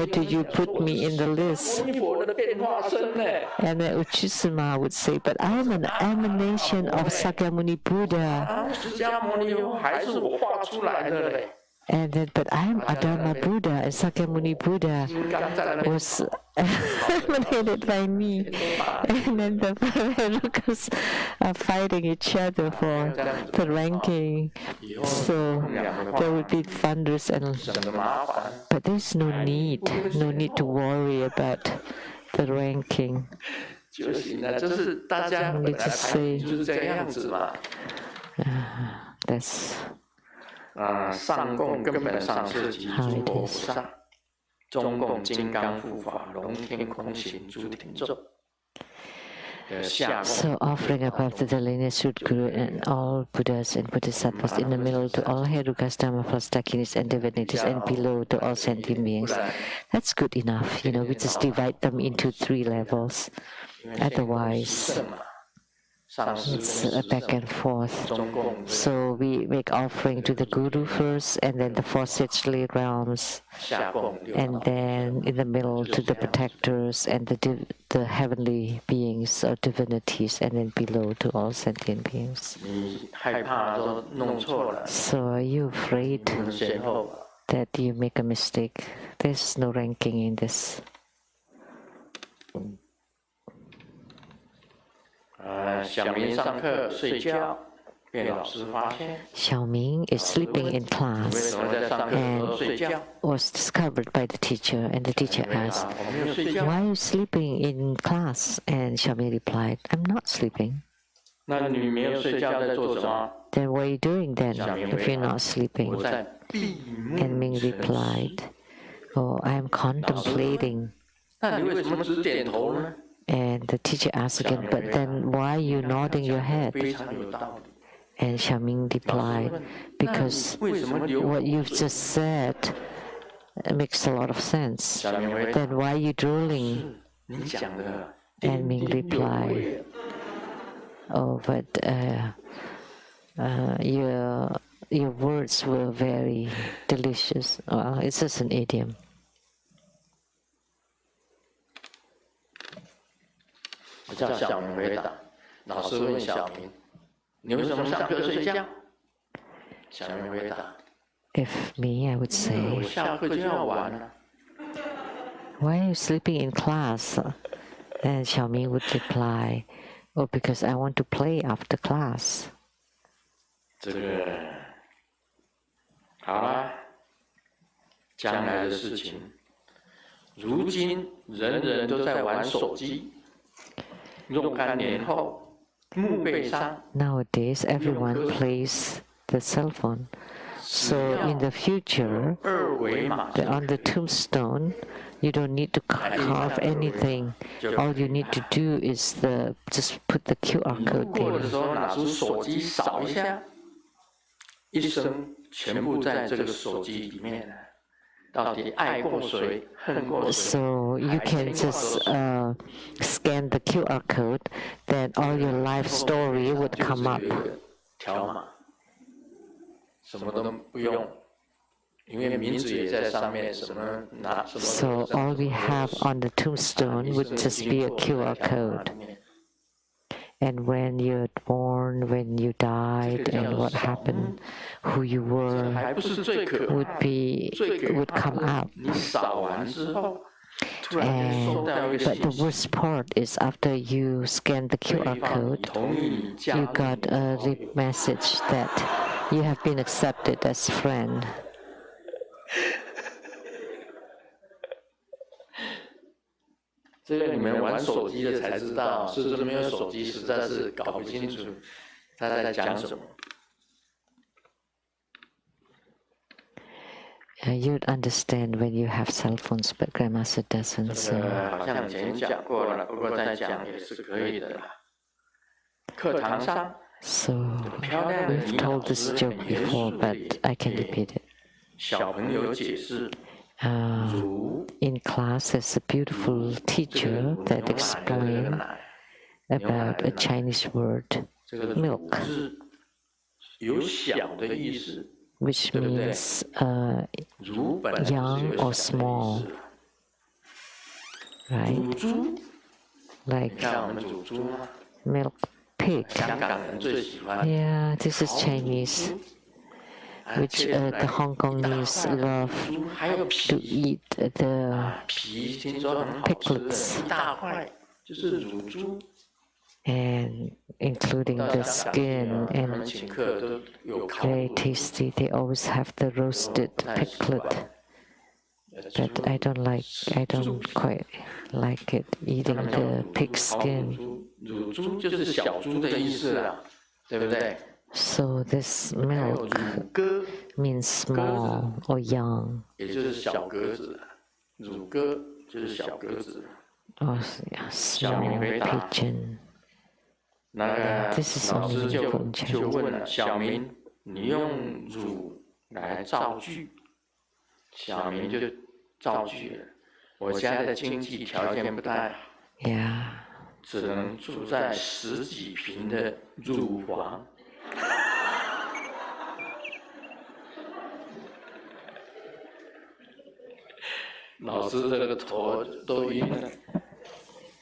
do you put me in the list? 弥陀的变化身呢？ And then Uchisama would say, but I'm an emanation of Sakyamuni Buddha. 释迦牟尼还是我画出来的嘞。 And then, but I'm Adama Buddha, and Sakyamuni Buddha 金刚在那边 was emanated by me. And then the Herukas are fighting each other for the ranking. 以后 So 供养的 there 话， would be thunders and 省得麻烦。 but there's no need to worry about the ranking. 就行了，就是大家本来排名就是这个样子嘛。 That's 上供根本上是集诸佛菩萨，中供金刚护法，龙天空行诸天众。下供 so offering above to the lineage of Guru and all Buddhas and Bodhisattvas, in the middle to all Herukas, Dhammapalas, Dakinis, and divinities, and below to all sentient beings. That's good enough. We just divide them into 3 levels. Otherwise, 上师 it's 跟 a 师 back 圣 and forth. 中供 So we make offering to the Guru first, and then the 4 sexually realms, 下供六 and 道， then in the middle to the protectors and the heavenly beings or divinities, and then below to all sentient beings. 你害怕说弄错了， So are you afraid 分先后。 that you make a mistake? There's no ranking in this. 小明上课睡觉，被老师发现， Xiaoming is sleeping in 为 class 什么在上课的时候睡觉？ was discovered by the teacher, and the teacher 因为 asked, 我没有睡觉。 why are you sleeping in class? And Xiaoming replied, I'm not sleeping. 那你没有睡觉在做什么？ Then what are you doing then if you're not 我 sleeping? 在闭 And 目 Ming 沉思。 replied, oh, I am contemplating. 那你为什么只点头呢？ And the teacher asked again, but then why are you nodding your head? 非常有道理。 And Xiaoming 老师 replied, 问： because 那你为什么流 what 口 you've 水？ just said makes a lot of sense. 小明回答 Then why are you drooling? 是你讲的 And Ming replied, "Oh, but your words were very delicious." Well, it's just an idiom. 我叫小明回答，老师问小明：“你为什么上课睡觉？”小明回答 If me, I would：“ 我 say, 下课就要玩了。” "Why are you sleeping in class?" And Xiaoming would reply, "Oh, because I want to play after class." 这个好了，将来的事情，如今人人都在玩手机。若干年后，墓碑上 Nowadays, everyone plays the cell phone. So in the future, 二维码 on the tombstone, you don't need to carve anything. All you need to do is just put the QR 路 code 过的 in. 时候拿出手机扫一下，一生全部在这个手机里面。到底爱过谁，恨过谁？ So you can just scan the QR code, then all your life story would come up. 条码，什么都不用，因为名字也在上面，什么拿什么。So all we have on the tombstone would just be a QR code. And when you're born, when you died, and what happened, who you were 还不是最可怕 would come out. 你扫完之后，突然间收到一个 But the 信息， worst part is after you scan the 对 QR 方 code, 同意你加 you 入 got 你的 a 好友 message that you have been accepted as friend. 这个你们玩手机的才知道，是不是没有手机实在是搞不清楚他在讲什么。 You'd understand when you have cell phones, but Grandmaster doesn't. 这 So 个好像以前讲过了，不过再讲也是可以的啦。课堂上， So 漂亮的 we've 女老 told this 师 joke 很严 before, 肃的 but I can repeat it. 小朋友解释， 乳 In class, there's a beautiful 这个 teacher 牛 that 奶和这个 explained 奶， about a Chinese word, 这个 milk 乳是有小的意思， which 对不对？ means 乳本来就是 young 有 or 小的意 small, 思。 right? 乳猪，你 Like 看我们乳猪吗？ milk pig. 香港人最喜欢 Yeah, this is 烤乳 Chinese, 猪， which 切出来 the Hong 一大 Kongese 块的 love 乳猪，还有 to 皮， eat the 皮听说很好吃的，一大块就是乳猪。 and including 到 the 香港 skin 他们 and 请客都有烤 very 乳猪， tasty. They always have the roasted 不太喜欢 piglet, but I don't quite like it 他 eating 们叫 the 乳 pig 猪，烤乳 skin. 猪，乳猪就是小猪的意思啦，对不对？ So this 还有 milk 乳鸽， means small or young, 也就是小鸽子，乳鸽就是小鸽子。 or small pigeon. 那个 This is 老师 only 就 in 就 Chinese. 问了小明，你用乳来造句，小明就造句了。我家的经济条件不太好， Yeah. 只能住在10几平的乳房。老师这个头都晕了。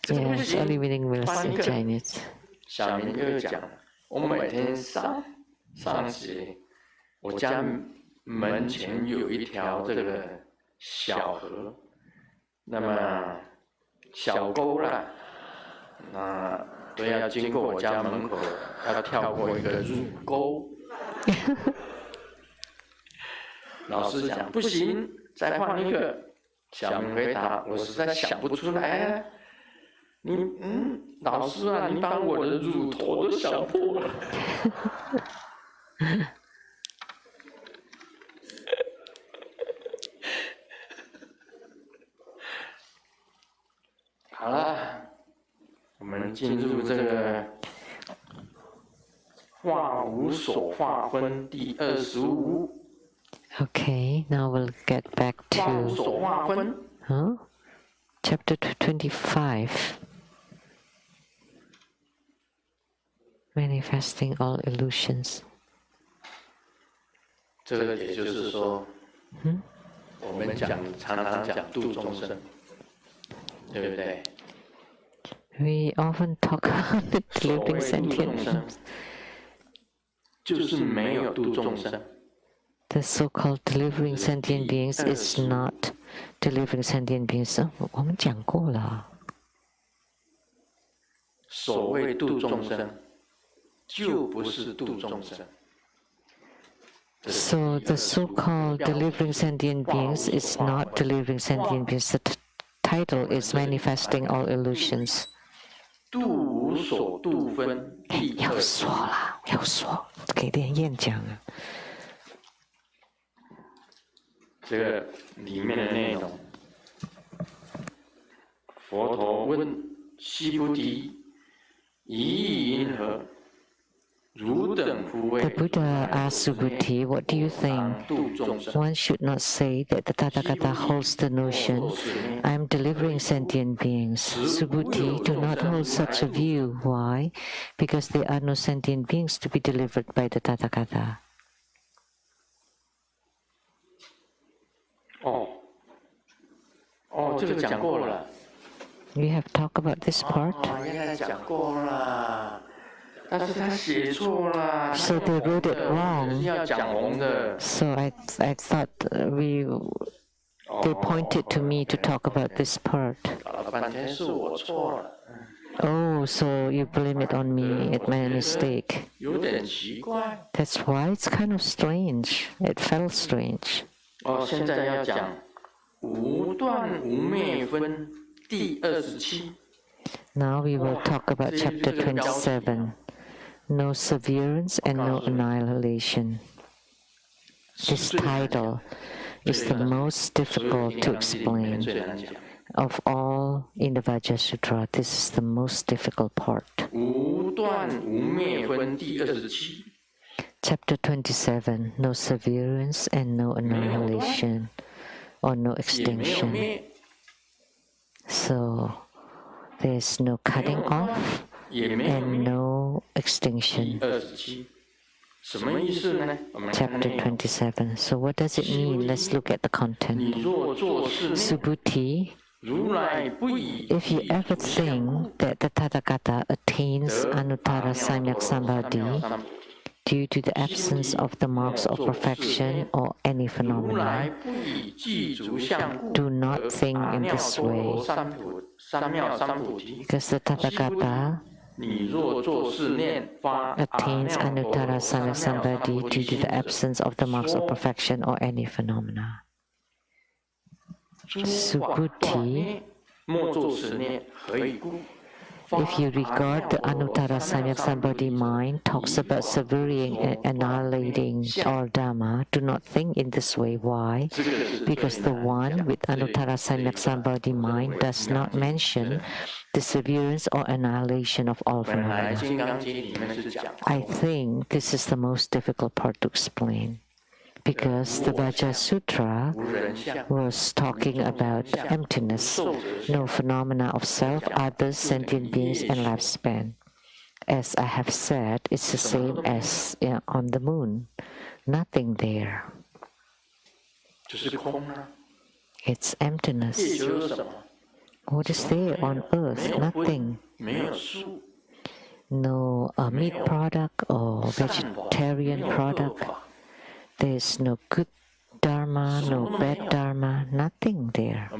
这个不 Yes, 行 only meaning meals 换一 in 个 Chinese. 小明又讲，我每天上学，我家门前有一条这个小河，那么小沟啦，那都要经过我家门口，要跳过一个乳沟。老师讲不行，再换一个。小明回答：我实在想不出来啊。你老师啊，你把我的乳头都想破了。好了，我们进入这个画无所划分第25。 Okay, now we'll get back 画无 to 所划分， chapter 25. manifesting all illusions. 这个也就是说，我们常常讲度众生，对不对？ We often talk about the delivering sentient beings. 就是没有度众生。 The so-called delivering sentient beings is not delivering sentient beings. 我们讲过了。所谓度众生，就不是度众生。 So the so-called delivering sentient beings is not delivering sentient beings. The title is manifesting all illusions. 度无所度分第要说啦，要说，给连燕讲啊。这个里面的内容，佛陀问须菩提：一意云何？ The Buddha asked Subhuti, what do you think? One should not say that the Tathagata holds the notion, I am delivering sentient beings. Subhuti, do not hold such a view. Why? Because there are no sentient beings to be delivered by the Tathagata. We have talked about this part. So they wrote it wrong. So I thought they pointed to me to talk about this part. Oh, so you blame it on me, it's my mistake. That's why it's kind of strange. It felt strange. Now we will talk about chapter 27. No severance and no annihilation. This title is the most difficult to explain. Of all in the Vajra Sutra, this is the most difficult part. Chapter 27, no severance and no annihilation, or no extinction. So, there's no cutting off and no extinction. Chapter 27. So what does it mean? Let's look at the content. Subhuti, if you ever think that the Tathagata attains Anuttara Samyak Sambodhi due to the absence of the marks of perfection or any phenomena, do not think in this way. Because the Tathagata attains Anuttara Samyak Sambodhi due to the absence of the marks of perfection or any phenomena. Subhuti, if you regard the Anuttara Samyak Sambodhi mind talks about severing and annihilating all Dhamma, do not think in this way. Why? Because the one with Anuttara Samyak Sambodhi mind does not mention the severance or annihilation of all phenomena. I think this is the most difficult part to explain. Because the Vajra Sutra was talking about emptiness, no phenomena of self, others, sentient beings, and lifespan. As I have said, it's the same as on the moon. Nothing there. It's emptiness. What is there on earth? Nothing. No meat product or vegetarian product. There is no good dharma, no bad dharma, nothing there.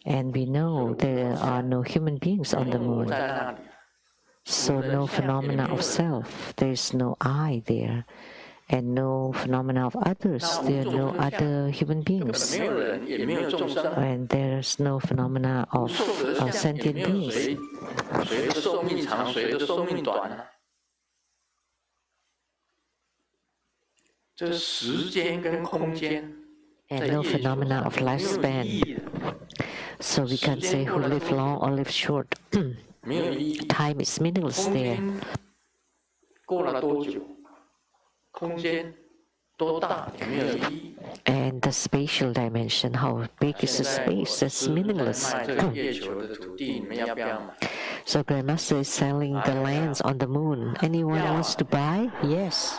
And we know there are no human beings on the moon. So no phenomena of self, there is no I there. And no phenomena of others, there are no other human beings. And there is no phenomena of sentient beings. And no phenomena of lifespan. So we can say who live long or live short. Time is meaningless there. And the spatial dimension, how big is the space? That's meaningless. So Grandmaster is selling the lands on the moon. Anyone wants to buy? Yes.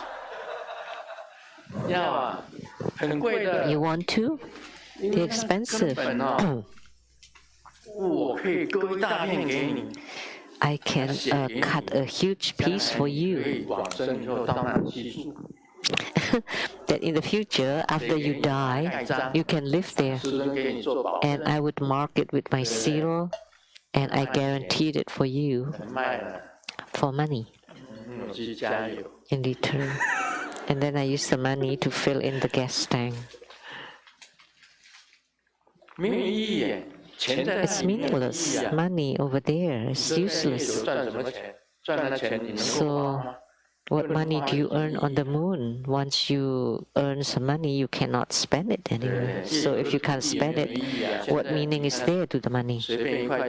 要啊，很贵的。 You want to? They're expensive. 我可以割一大片给你。 I can cut a huge piece for you. 往生以后到那里去住。 That in the future, after you die, you can live there. 师尊给你做保证。 And I would mark it with my seal, and I guaranteed it for you 卖了， for money 我去加油。 in return. And then I use the money to fill in the gas tank. 没有意义耶，钱在 It's 那里没有意义 meaningless. 啊。 Money over there is 这辈子 useless. 赚什么钱？赚了钱你能够花吗？ What money do you earn on the moon? Once you earn some money, you cannot spend it anymore. So if you can't spend it, what meaning is there to the money? 随便一块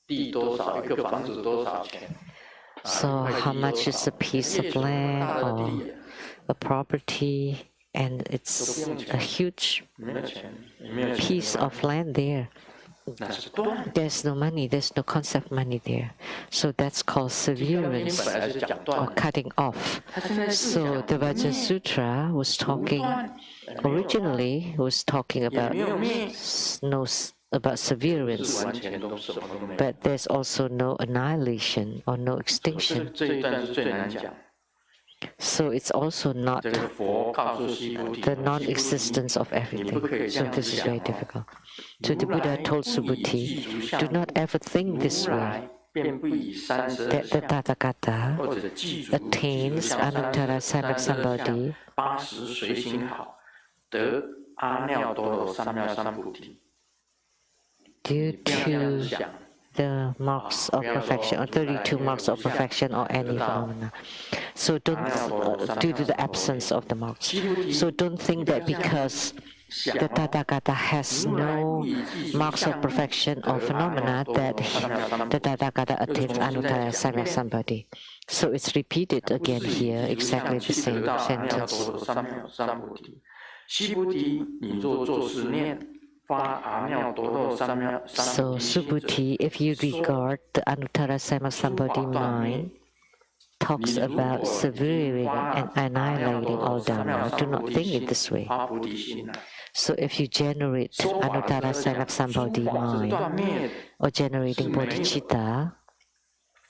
地多少，一个房子多少钱？ So how much is a piece of land or a property? And it's a huge 没有钱，没有钱， piece of land there. 那是断。 There's no money, there's no concept money there. So that's called 金刚经 severance 本来是讲 or 断的， cutting off. 他现在是 So the 讲 Vajra Sutra was 不 talking 断， originally was talking 也 about 没有灭， about 是 severance, 完全都什么都没有。 but there's also no annihilation or no 这 extinction. 这一段是最难讲。 So it's also not 这个佛告诉须菩提， the non-existence of 你 everything. 不可以这 So 样 this 子 is 想 very 哦。 difficult. So the Buddha told 如来不以 Subhuti, 具足相 do not ever think this 如 way, 来便不以32 that the 相， Tathagata 或者具足 attains 相 Anuttara 32 Samyaksamadhi 相80随行好，得阿耨多罗三藐三菩提。 due 不要这样子 to 想。 the marks of perfection or 32 marks of perfection or any phenomena. So don't, due to the absence of the marks. So don't think that because the Tathagata has no marks of perfection or phenomena that the Tathagata attains Anuttara Samyaksamadhi. So it's repeated again here, exactly the same sentence. 须菩提，你若作是念，发阿耨多罗三藐三 So 菩提心者， Subhuti, if you regard the Anuttara Samyaksamadhi mind, talks about severing and annihilating all Dharma. Do not think it this way. 发菩提心来。 So if you generate 说法 Anuttara 是讲 Samyaksamadhi 说法是 mind 断灭的， or generating bodhicitta,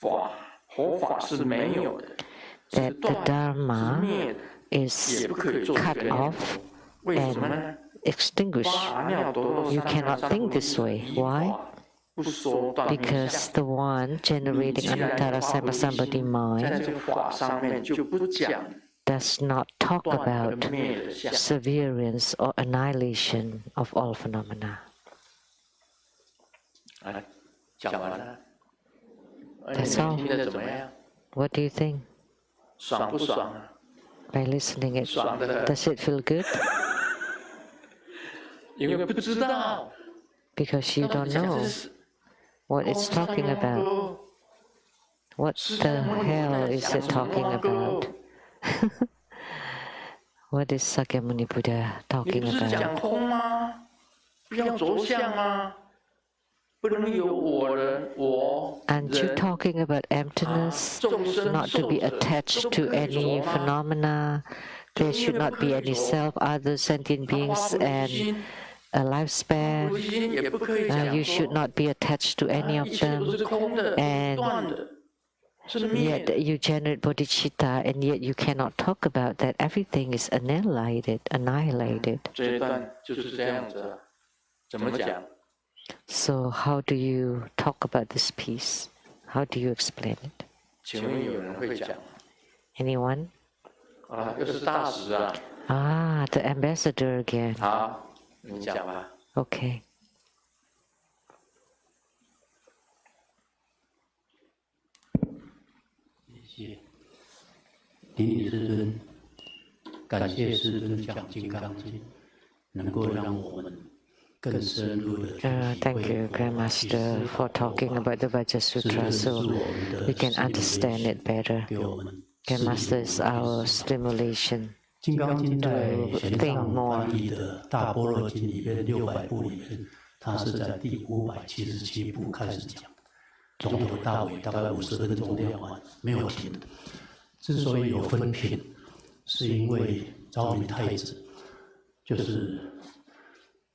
佛法是没有的， that the 是 Dharma 灭的， is 也不可以做 cut 这个念 off 头。为什么呢？ extinguished. 发阿耨多罗 You 三藐 cannot 三 think 菩提 this way. 依 Why? 法不说断灭 Because 相。 the one generating Anuttara Samyaksamadhi 在 mind 这个法上面就不讲 does not talk 断 about 跟灭的相。 severance or annihilation of all phenomena. 啊，讲完了。 That's 你 all. 们听得怎么样？ What do you think? 爽不爽啊？ By listening it, 爽的， does it feel good? 因为不知道。 Because you 到 don't 底讲这 know 是 what it's talking about. What the hell is it talking about? What is Sakyamuni Buddha 你 talking 不是 about? 讲空吗？不要着相吗？不能有我人、我 Aren't you 人 talking about emptiness? 众生 Not to 寿 be 者 attached 都 to 不可以 any 着吗？ phenomena. There should not be any self, other sentient 发 beings, 菩提 and 心， a 菩 lifespan. 提心也不可以讲 You should 说 not be attached to any 啊 of 一切都 them. 是空的、 and 断的，是灭 Yet 的。 you generate bodhicitta, and yet you cannot talk about that everything is annihilated. 这一段就是这样子啊，怎么讲？ So how do you talk about this piece? How do you explain it? 请问有人会讲 Anyone? 啊？又是大师啊！ Ah, the ambassador again. 好，你讲吧。 Okay. 谢谢，顶礼师尊，感谢师尊讲《金刚经》，能够让我们更深入的去体 Thank 会 you, 佛法，去 Grandmaster, 思 for 考佛 talking 法。 about the Vajra 师 Sutra 尊是 so 我们的 we can 心灵 understand 练 it better. 给我们 Grandmaster is 思 our 考去思考。 stimulation. 《金刚经》在 to 玄 think 奘 more. 翻译的《大般若经》里边600部里面，它是在第577部开始讲。从头到尾大概50分钟练完，没有停的。之所以有分品，是因为昭明太子就是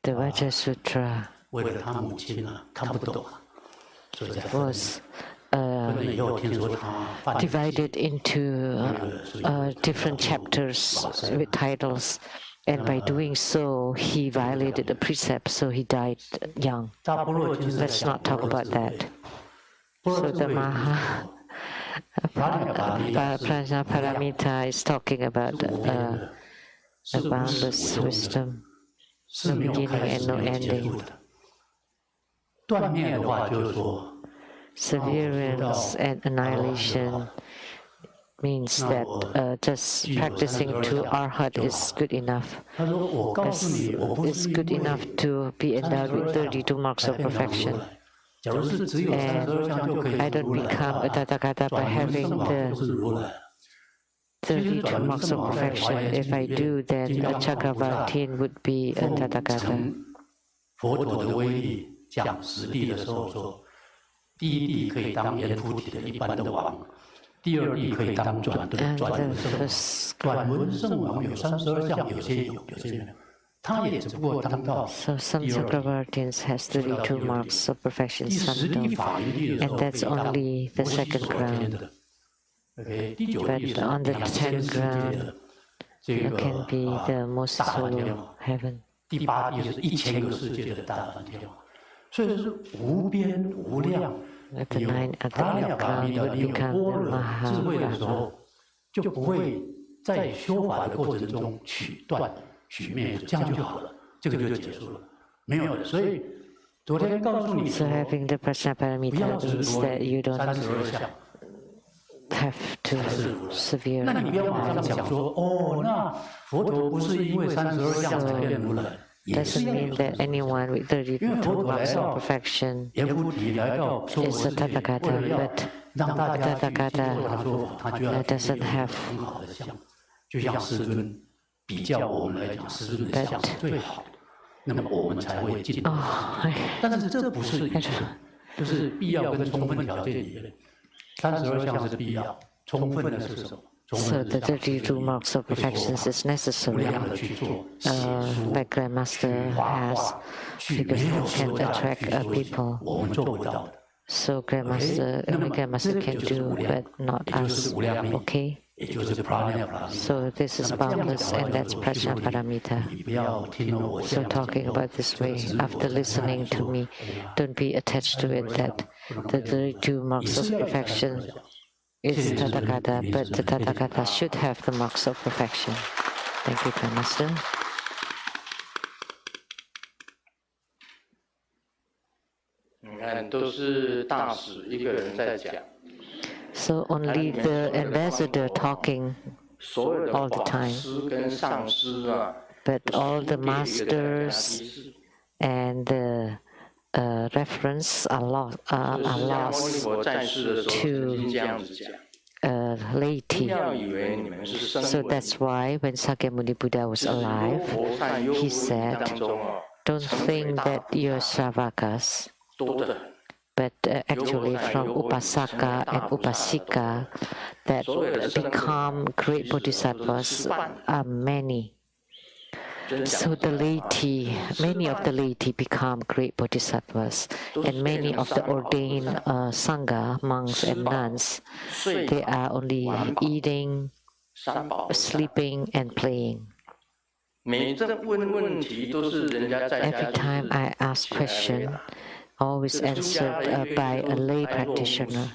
The Vajra Sutra 为了他母亲看不懂，所以才分。 was 分了以后，听说他犯了戒 divided into different chapters with titles, and by doing so, he violated the precept, so he died young. 大般若经是在 Let's 讲 not talk 般若 about 智慧 that. 般 So 若智 the 慧 Maha 就是 Prajnaparamita is talking about 是 the 无始 boundless 无终的， wisdom, 是没有 beginning 开 and 始 no 没有结 ending. 束的。断灭的话就是说， Severance and annihilation means that just practicing to arhat is good enough. 他说我告诉你，我不 It's 是 good 因为 enough to be endowed with 32 marks 才 of 变成如 perfection. 来。假如是只有32项就可以 I 是 don't 如来的 become 话 a Tathagata by 转轮 having 圣王 the 就是如来。 32 marks of perfection. If I do, then a Chakravartin would be a 奉 Tathagata. 承佛陀的威力讲实地的时候说，第一地可以当阎浮提的一般的王，第二地可以当转 And 轮 the 圣王。 first, 转轮圣王有32项，有些有，有些没有。他也只不过当到 so some 第二地。 Chakravartins has 32 marks of perfection, 第 some 10地 don't. 法云地的时 And 候可 that's 以当 only the 摩西 second 所见 ground. 的。OK， 第9地 But 是 on the 2000 10th 世界 ground, 的这 it 个 can be the most 大梵天 solo 王。 heaven. 第8地是1000个世界的大梵天王，所以是无边无量。 At the 有 9th, at the 阿 9th 耨达弥 ground 的， would 你有 become 般 the 若智慧的时 Maha. 候，就不会在修法的过程中取断取灭，这样就好了，这个就结束了，没有了。所以昨天告诉你 So 说， having the 不要 Prajnaparamita 执 means 着 that you don't 32项。 have to severe 那你不要马上讲说，哦，那佛陀不是因为32项才变如来，也是 doesn't 要 mean 有 that anyone with 32 marks of perfection 阎浮提来到娑婆 is a 世界，为 Tathagata, 了要 but 让大家去 Tathagata 接受他说法，他就要 that 去 doesn't 有 have 很好的相，就像师尊比较我们来讲，师尊的相是最好的，那么我们才会进步。 oh, I, 但是这不是一切，就是必要跟充分条件里面，32项是必要，充分的是什么？充 so 分 the 的是 32 marks of 这个说 perfections 法 is 无 necessary. 量的去做写书、 Like Grandmaster 去画 has, 画、去 because 没有 it can 说教、 attract 去说教 people. 我们做不到的。 So Grandmaster, only Grandmaster can do, but not 也就是 us. 无量力， Okay? 也就是 Prajnaparamita。 So this is 那么这样 boundless, 讲 and 话 that's 就说须菩提 Prajnaparamita. 你不要听了我这 So 样讲 talking 以后 about this 就 way, 执 after 着 listening to 说 me, 哎呀 don't be attached to it that the 32 marks of perfection is Tathagata, but the Tathagata should have the marks of perfection. Thank you, Grandmaster. 你看，都是大使一个人在讲， So only the ambassador talking, 所有的 all the 法 time. 师跟上师啊， but 都 all 是 the 一个一个在给他 masters 提示。 and the reference are 就是释迦牟尼 lost 佛在世的时候曾经这样子讲，不 laity. 要以为你们是生 So 闻， that's why when Sakyamuni Buddha was 只是优 alive, 佛善优 he 佛 said, 当中哦， don't 成为 think 大 that 菩 you're 萨 Sravakas, 多得很。 but actually from Upasaka and Upasika that become great bodhisattvas are many. 真讲 So the laity, many of the laity become great bodhisattvas, and many of the ordained sangha, monks and nuns, 睡 they are only eating, 三宝菩萨 sleeping, and playing. 每次问问题都是人家在家 Every 就 time 是 I ask 起来回 question, 答。 always answered by a lay practitioner.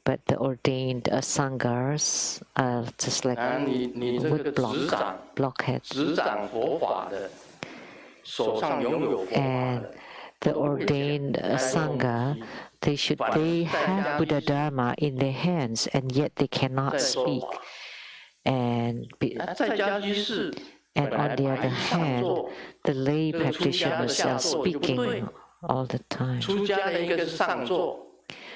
But the ordained sanghas are just like 啊，你这个 wood 执掌 blockheads. 执掌佛法的，手上拥有佛法 And 的， the ordained sangha, they have Buddha Dharma in their hands, and yet they cannot 在说 speak. 法。 And 在家居士， and 本来 on the 白 other 上 hand, 座， the lay 这个出家的 practitioners 下 are 座就不对 speaking all the time. 出家的一个是上座，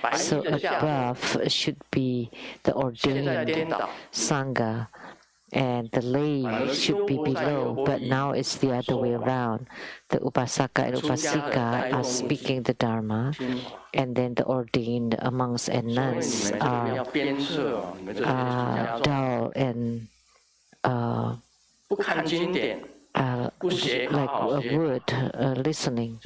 白 So 衣的下座， above should be the 现在 ordained 颠倒， sangha, and the lay should be below, but now it's the other way around. The upasaka and upasika are speaking the Dharma, and then the ordained monks and nuns are dull and like a word listening.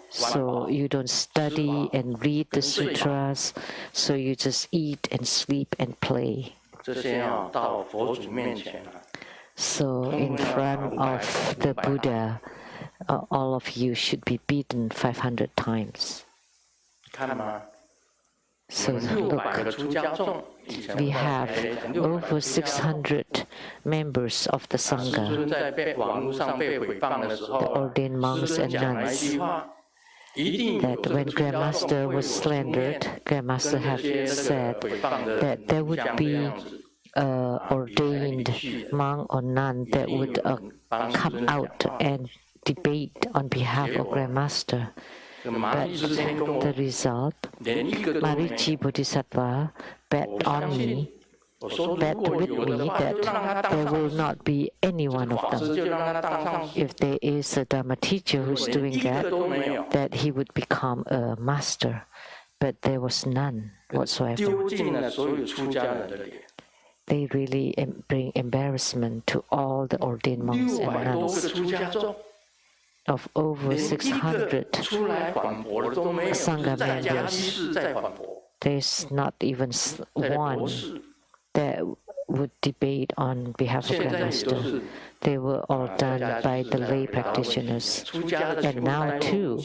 So you don't study and read the sutras, so you just eat and sleep and play. So in front of the Buddha, all of you should be beaten 500 times. So look, we have over 600 members of the Sangha, the ordained monks and nuns, that when Grandmaster was slandered, Grandmaster have said that there would be ordained monk or nun that would come out and debate on behalf of Grandmaster. But the result, Marici Bodhisattva bet with me that there will not be any one of them. If there is a Dharma teacher who's doing that he would become a master. But there was none whatsoever. They really bring embarrassment to all the ordained monks and nuns. Of over 600 Sangha members, there's not even one that would debate on behalf of Grandmaster. They were all done by the lay practitioners. And now too,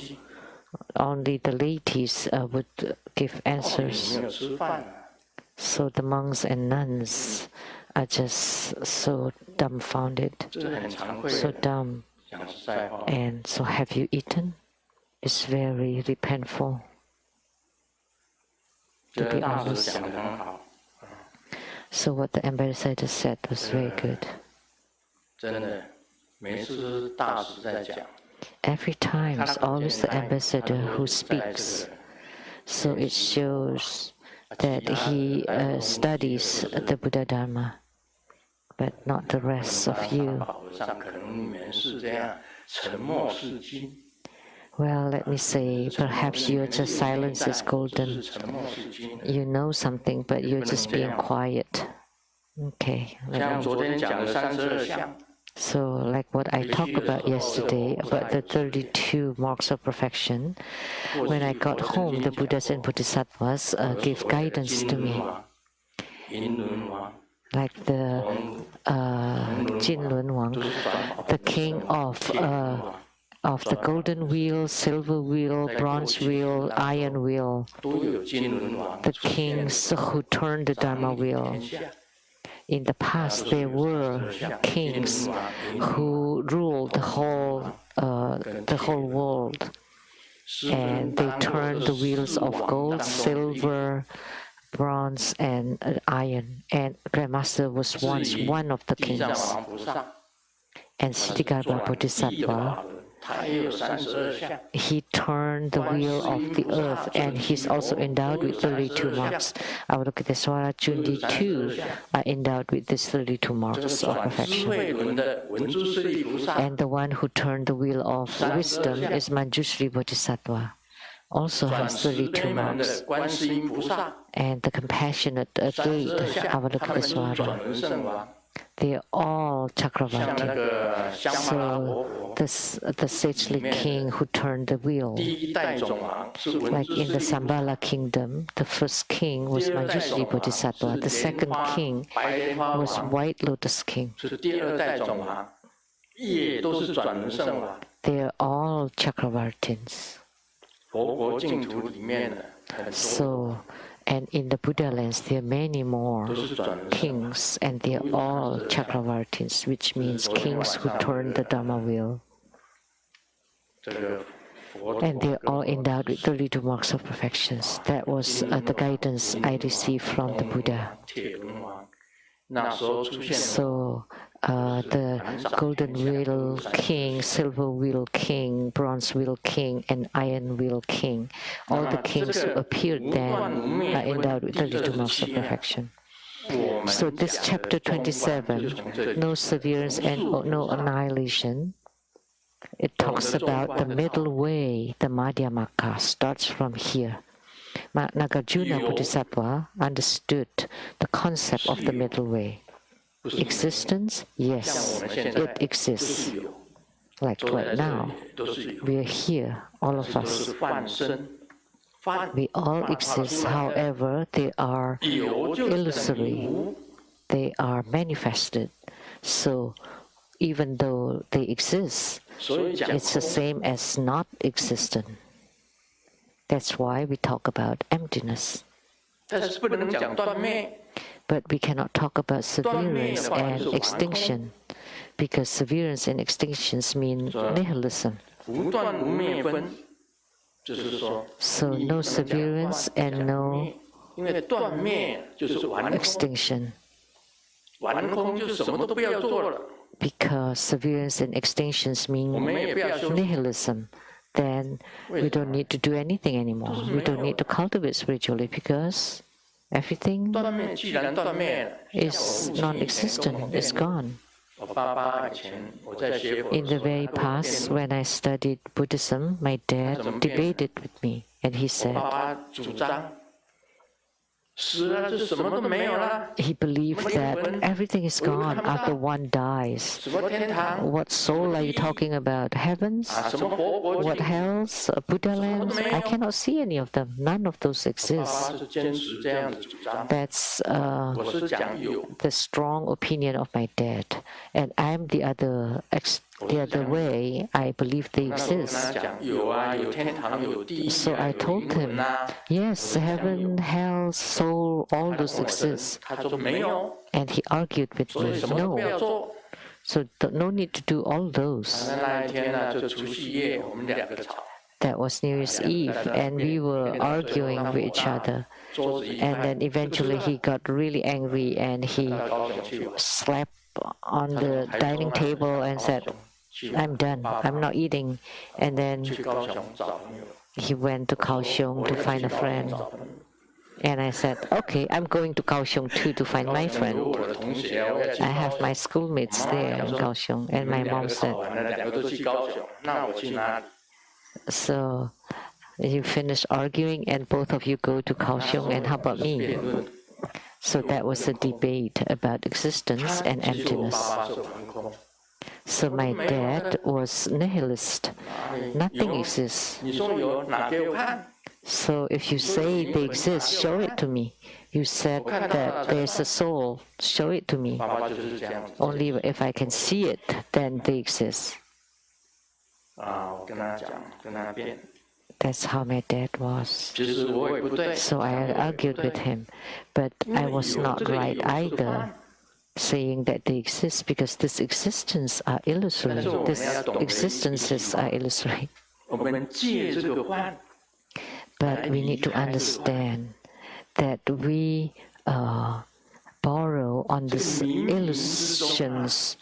only the laities would give answers. So the monks and nuns are just so dumbfounded, so dumb. And so have you eaten? It's very repentful, to be honest. So what the ambassador said was very good. Every time it's always the ambassador who speaks. So it shows that he studies the Buddha Dharma, but not the rest of you. Well, let me say, perhaps you're just silence is golden. You know something, but you're just being quiet. Okay. So, like what I talked about yesterday, about the 32 marks of perfection, when I got home, the Buddhas and Bodhisattvas gave guidance to me. Like the Jin Lun Wang, the king of the golden wheel, silver wheel, bronze wheel, iron wheel, the kings who turned the Dharma wheel. In the past, there were kings who ruled the whole world, and they turned the wheels of gold, silver, bronze, and iron. And Grandmaster was once one of the kings. And Siddhigarbha Bodhisattva, he turned the wheel of the earth, and he's also endowed with 32 marks. Avalokitesvara Chundi too are endowed with these 32 marks of perfection. And the one who turned the wheel of wisdom is Manjushri Bodhisattva, also has 32 marks. And the compassionate great Avalokitesvara, they are all Chakravarti. So the sagely king who turned the wheel, like in the Sambala kingdom, the first king was Manjushri Bodhisattva. The second king was White Lotus King. They are all Chakravartins. So, and in the Buddha lands, there are many more kings, and they are all Chakravartins, which means kings who turn the Dharma wheel. And they are all endowed with 32 marks of perfections. That was the guidance I received from the Buddha. So, the golden wheel king, silver wheel king, bronze wheel king, and iron wheel king, all the kings who appeared then are endowed with 32 marks of perfection. So this chapter 27, no severance and no annihilation, it talks about the middle way, the Madhyamaka, starts from here. Nagarjuna Bodhisattva understood the concept of the middle way. Existence? Yes, it exists. Like right now, we are here, all of us. We all exist, however, they are illusory. They are manifested. So, even though they exist, it's the same as not existent. That's why we talk about emptiness. But we cannot talk about severance and extinction, because severance and extinctions mean nihilism. So no severance and no extinction. Because severance and extinctions mean nihilism, then we don't need to do anything anymore. We don't need to cultivate spiritually because everything is non-existent, it's gone. In the very past, when I studied Buddhism, my dad debated with me, and he said, he believed that everything is gone after one dies. What soul are you talking about? Heavens? What hells? Buddha lands? I cannot see any of them. None of those exist. That's the strong opinion of my dad. And I'm the other way. I believe they exist. So I told him, yes, heaven, hell, soul, all those exist. And he argued with me, no. So no need to do all those. That was New Year's Eve, and we were arguing with each other. And then eventually he got really angry and he slapped on the dining table and said, I'm done, I'm not eating. And then he went to Kaohsiung to find a friend. And I said, okay, I'm going to Kaohsiung too to find my friend. I have my schoolmates there in Kaohsiung. And my mom said, so you finish arguing and both of you go to Kaohsiung, and how about me? So that was a debate about existence and emptiness. So my dad was nihilist. Nothing exists. So if you say they exist, show it to me. You said that there's a soul, show it to me. Only if I can see it, then they exist. That's how my dad was. So I argued with him, but I was not right either, saying that they exist, because this existence are illusory. These existences are illusory. But we need to understand that we borrow on these illusions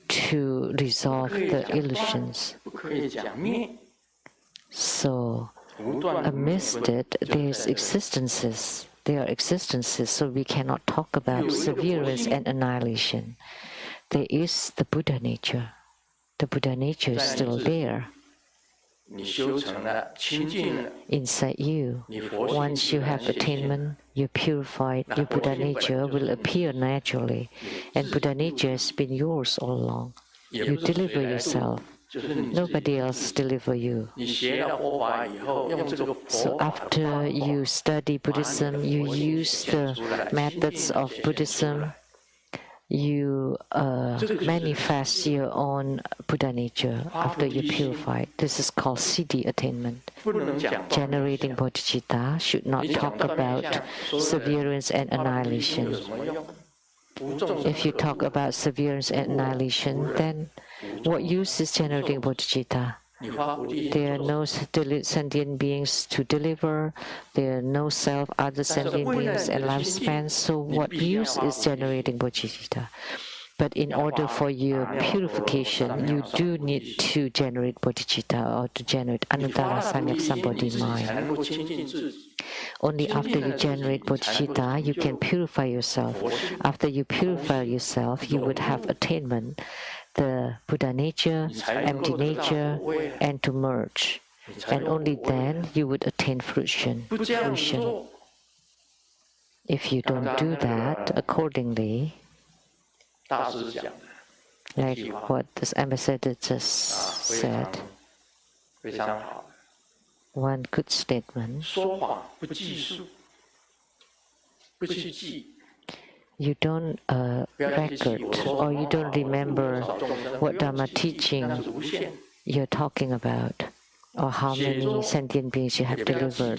to resolve the illusions. So amidst it, there's existences. There are existences, so we cannot talk about severance and annihilation. There is the Buddha nature. The Buddha nature is still there. Inside you, once you have attainment, you're purified, your Buddha nature will appear naturally, and Buddha nature has been yours all along. You deliver yourself. Nobody else deliver you. So after you study Buddhism, you use the methods of Buddhism, you manifest your own Buddha nature after you purify. This is called Siddhi attainment. Generating bodhicitta should not talk about severance and annihilation. If you talk about severance and annihilation, then what use is generating bodhicitta? There are no sentient beings to deliver. There are no self, other sentient beings and lifespans. So what use is generating bodhicitta? But in order for your purification, you do need to generate bodhicitta or to generate anuttara samyak sambodhi mind. Only after you generate bodhicitta, you can purify yourself. After you purify yourself, you would have attainment, the Buddha nature, empty nature, and to merge. And only then you would attain fruition. If you don't do that accordingly, like what this ambassador just said, one good statement, you don't record or you don't remember what Dharma teaching you're talking about, or how many sentient beings you have delivered.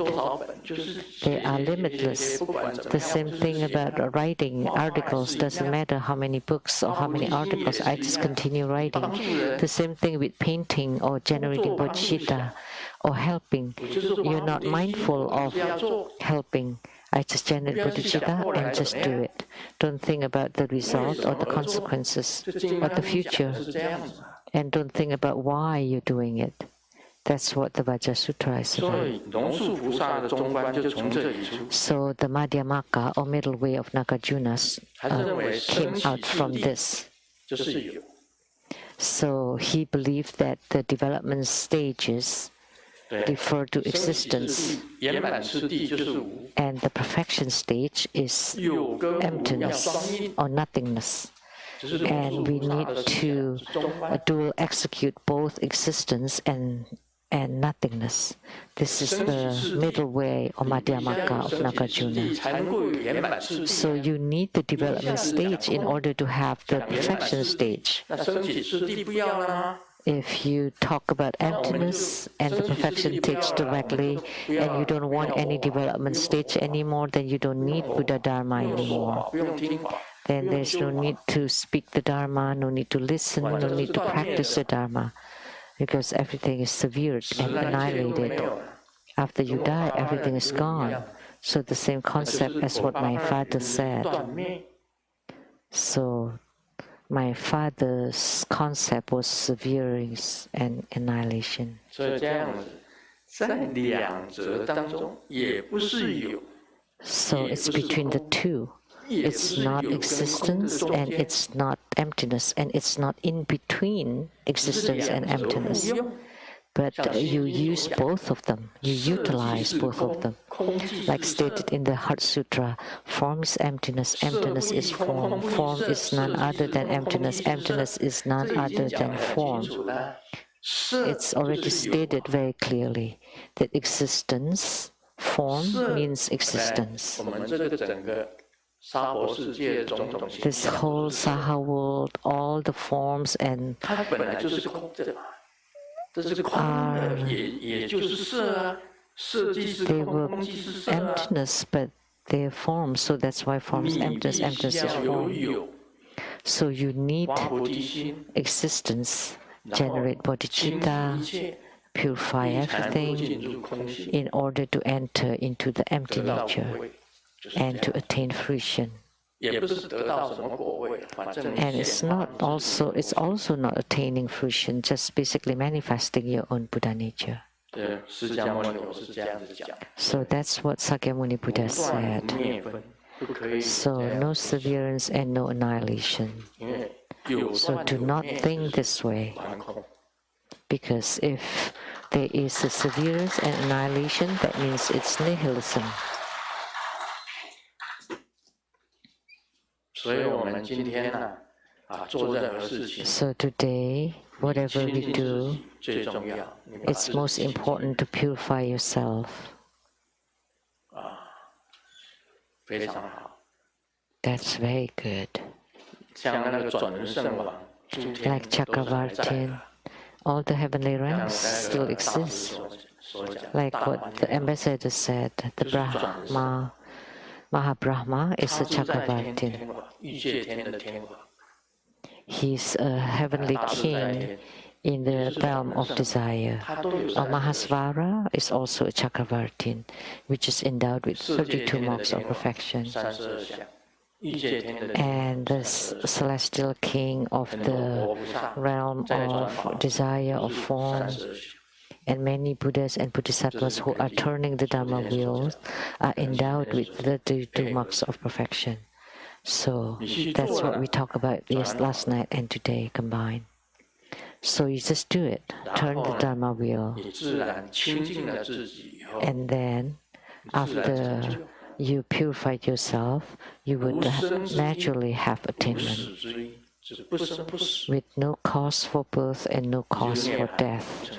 They are limitless. The same thing about writing articles. Doesn't matter how many books or how many articles, I just continue writing. The same thing with painting or generating bodhicitta or helping. You're not mindful of helping. I just generate bodhicitta and just do it. Don't think about the result or the consequences or the future. And don't think about why you're doing it. That's what the Vajra Sutra is about. So the Madhyamaka or middle way of Nagarjuna came out from this. So he believed that the development stages refer to existence, and the perfection stage is emptiness or nothingness. And we need to dual execute both existence and nothingness. This is the middle way or Madhyamaka of Nagarjuna. So you need the development stage in order to have the perfection stage. If you talk about emptiness and the perfection stage directly, and you don't want any development stage anymore, then you don't need Buddha Dharma anymore. Then there's no need to speak the Dharma, no need to listen, no need to practice the Dharma, because everything is severed and annihilated. After you die, everything is gone. So the same concept as what my father said. So my father's concept was severance and annihilation. So it's between the two. It's not existence and it's not emptiness, and it's not in between existence and emptiness. But you use both of them, you utilize both of them. Like stated in the Heart Sutra, form is emptiness, emptiness is form, form is none other than emptiness, emptiness is none other than form. It's already stated very clearly that existence, form means existence. This whole Saha world, all the forms and they were emptiness, but they're form, so that's why form is emptiness, emptiness is form. So you need existence, generate bodhicitta, purify everything in order to enter into the empty nature and to attain fruition. And it's also not attaining fruition, just basically manifesting your own Buddha nature. So that's what Sakyamuni Buddha said. So no severance and no annihilation. So do not think this way, because if there is a severance and annihilation, that means it's nihilism. So today, whatever we do, it's most important to purify yourself. That's very good. Like Chakravartin, all the heavenly ranks still exist. Like what the ambassador said, the Brahma, Mahabrahma is a Chakravartin. He's a heavenly king in the realm of desire. Mahasvara is also a Chakravartin, which is endowed with 32 marks of perfection. And the celestial king of the realm of desire of form And many Buddhas and Bodhisattvas who are turning the Dharma wheels are endowed with the two marks of perfection. So that's what we talked about last night and today combined. So you just do it. Turn the Dharma wheel. And then after you purified yourself, you would naturally have attainment with no cause for birth and no cause for death.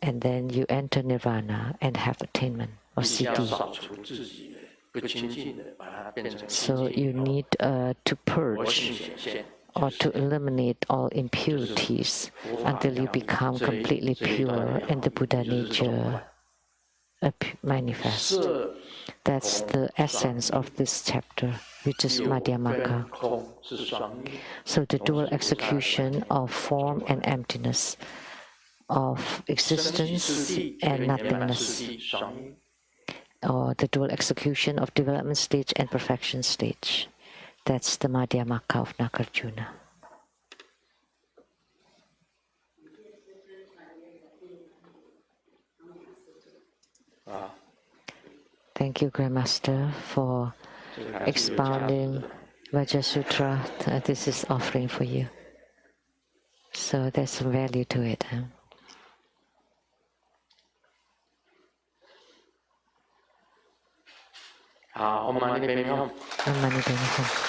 And then you enter nirvana and have attainment or siddhi. So you need to purge or to eliminate all impurities until you become completely pure and the Buddha nature manifests. That's the essence of this chapter, which is Madhyamaka. So the dual execution of form and emptiness, of existence and nothingness, or the dual execution of development stage and perfection stage. That's the Madhyamaka of Nagarjuna. Thank you, Grandmaster, for expounding Vajra Sutra. This is offering for you. So there's some value to it. Huh? 好，我们那边没有。那么你等一下。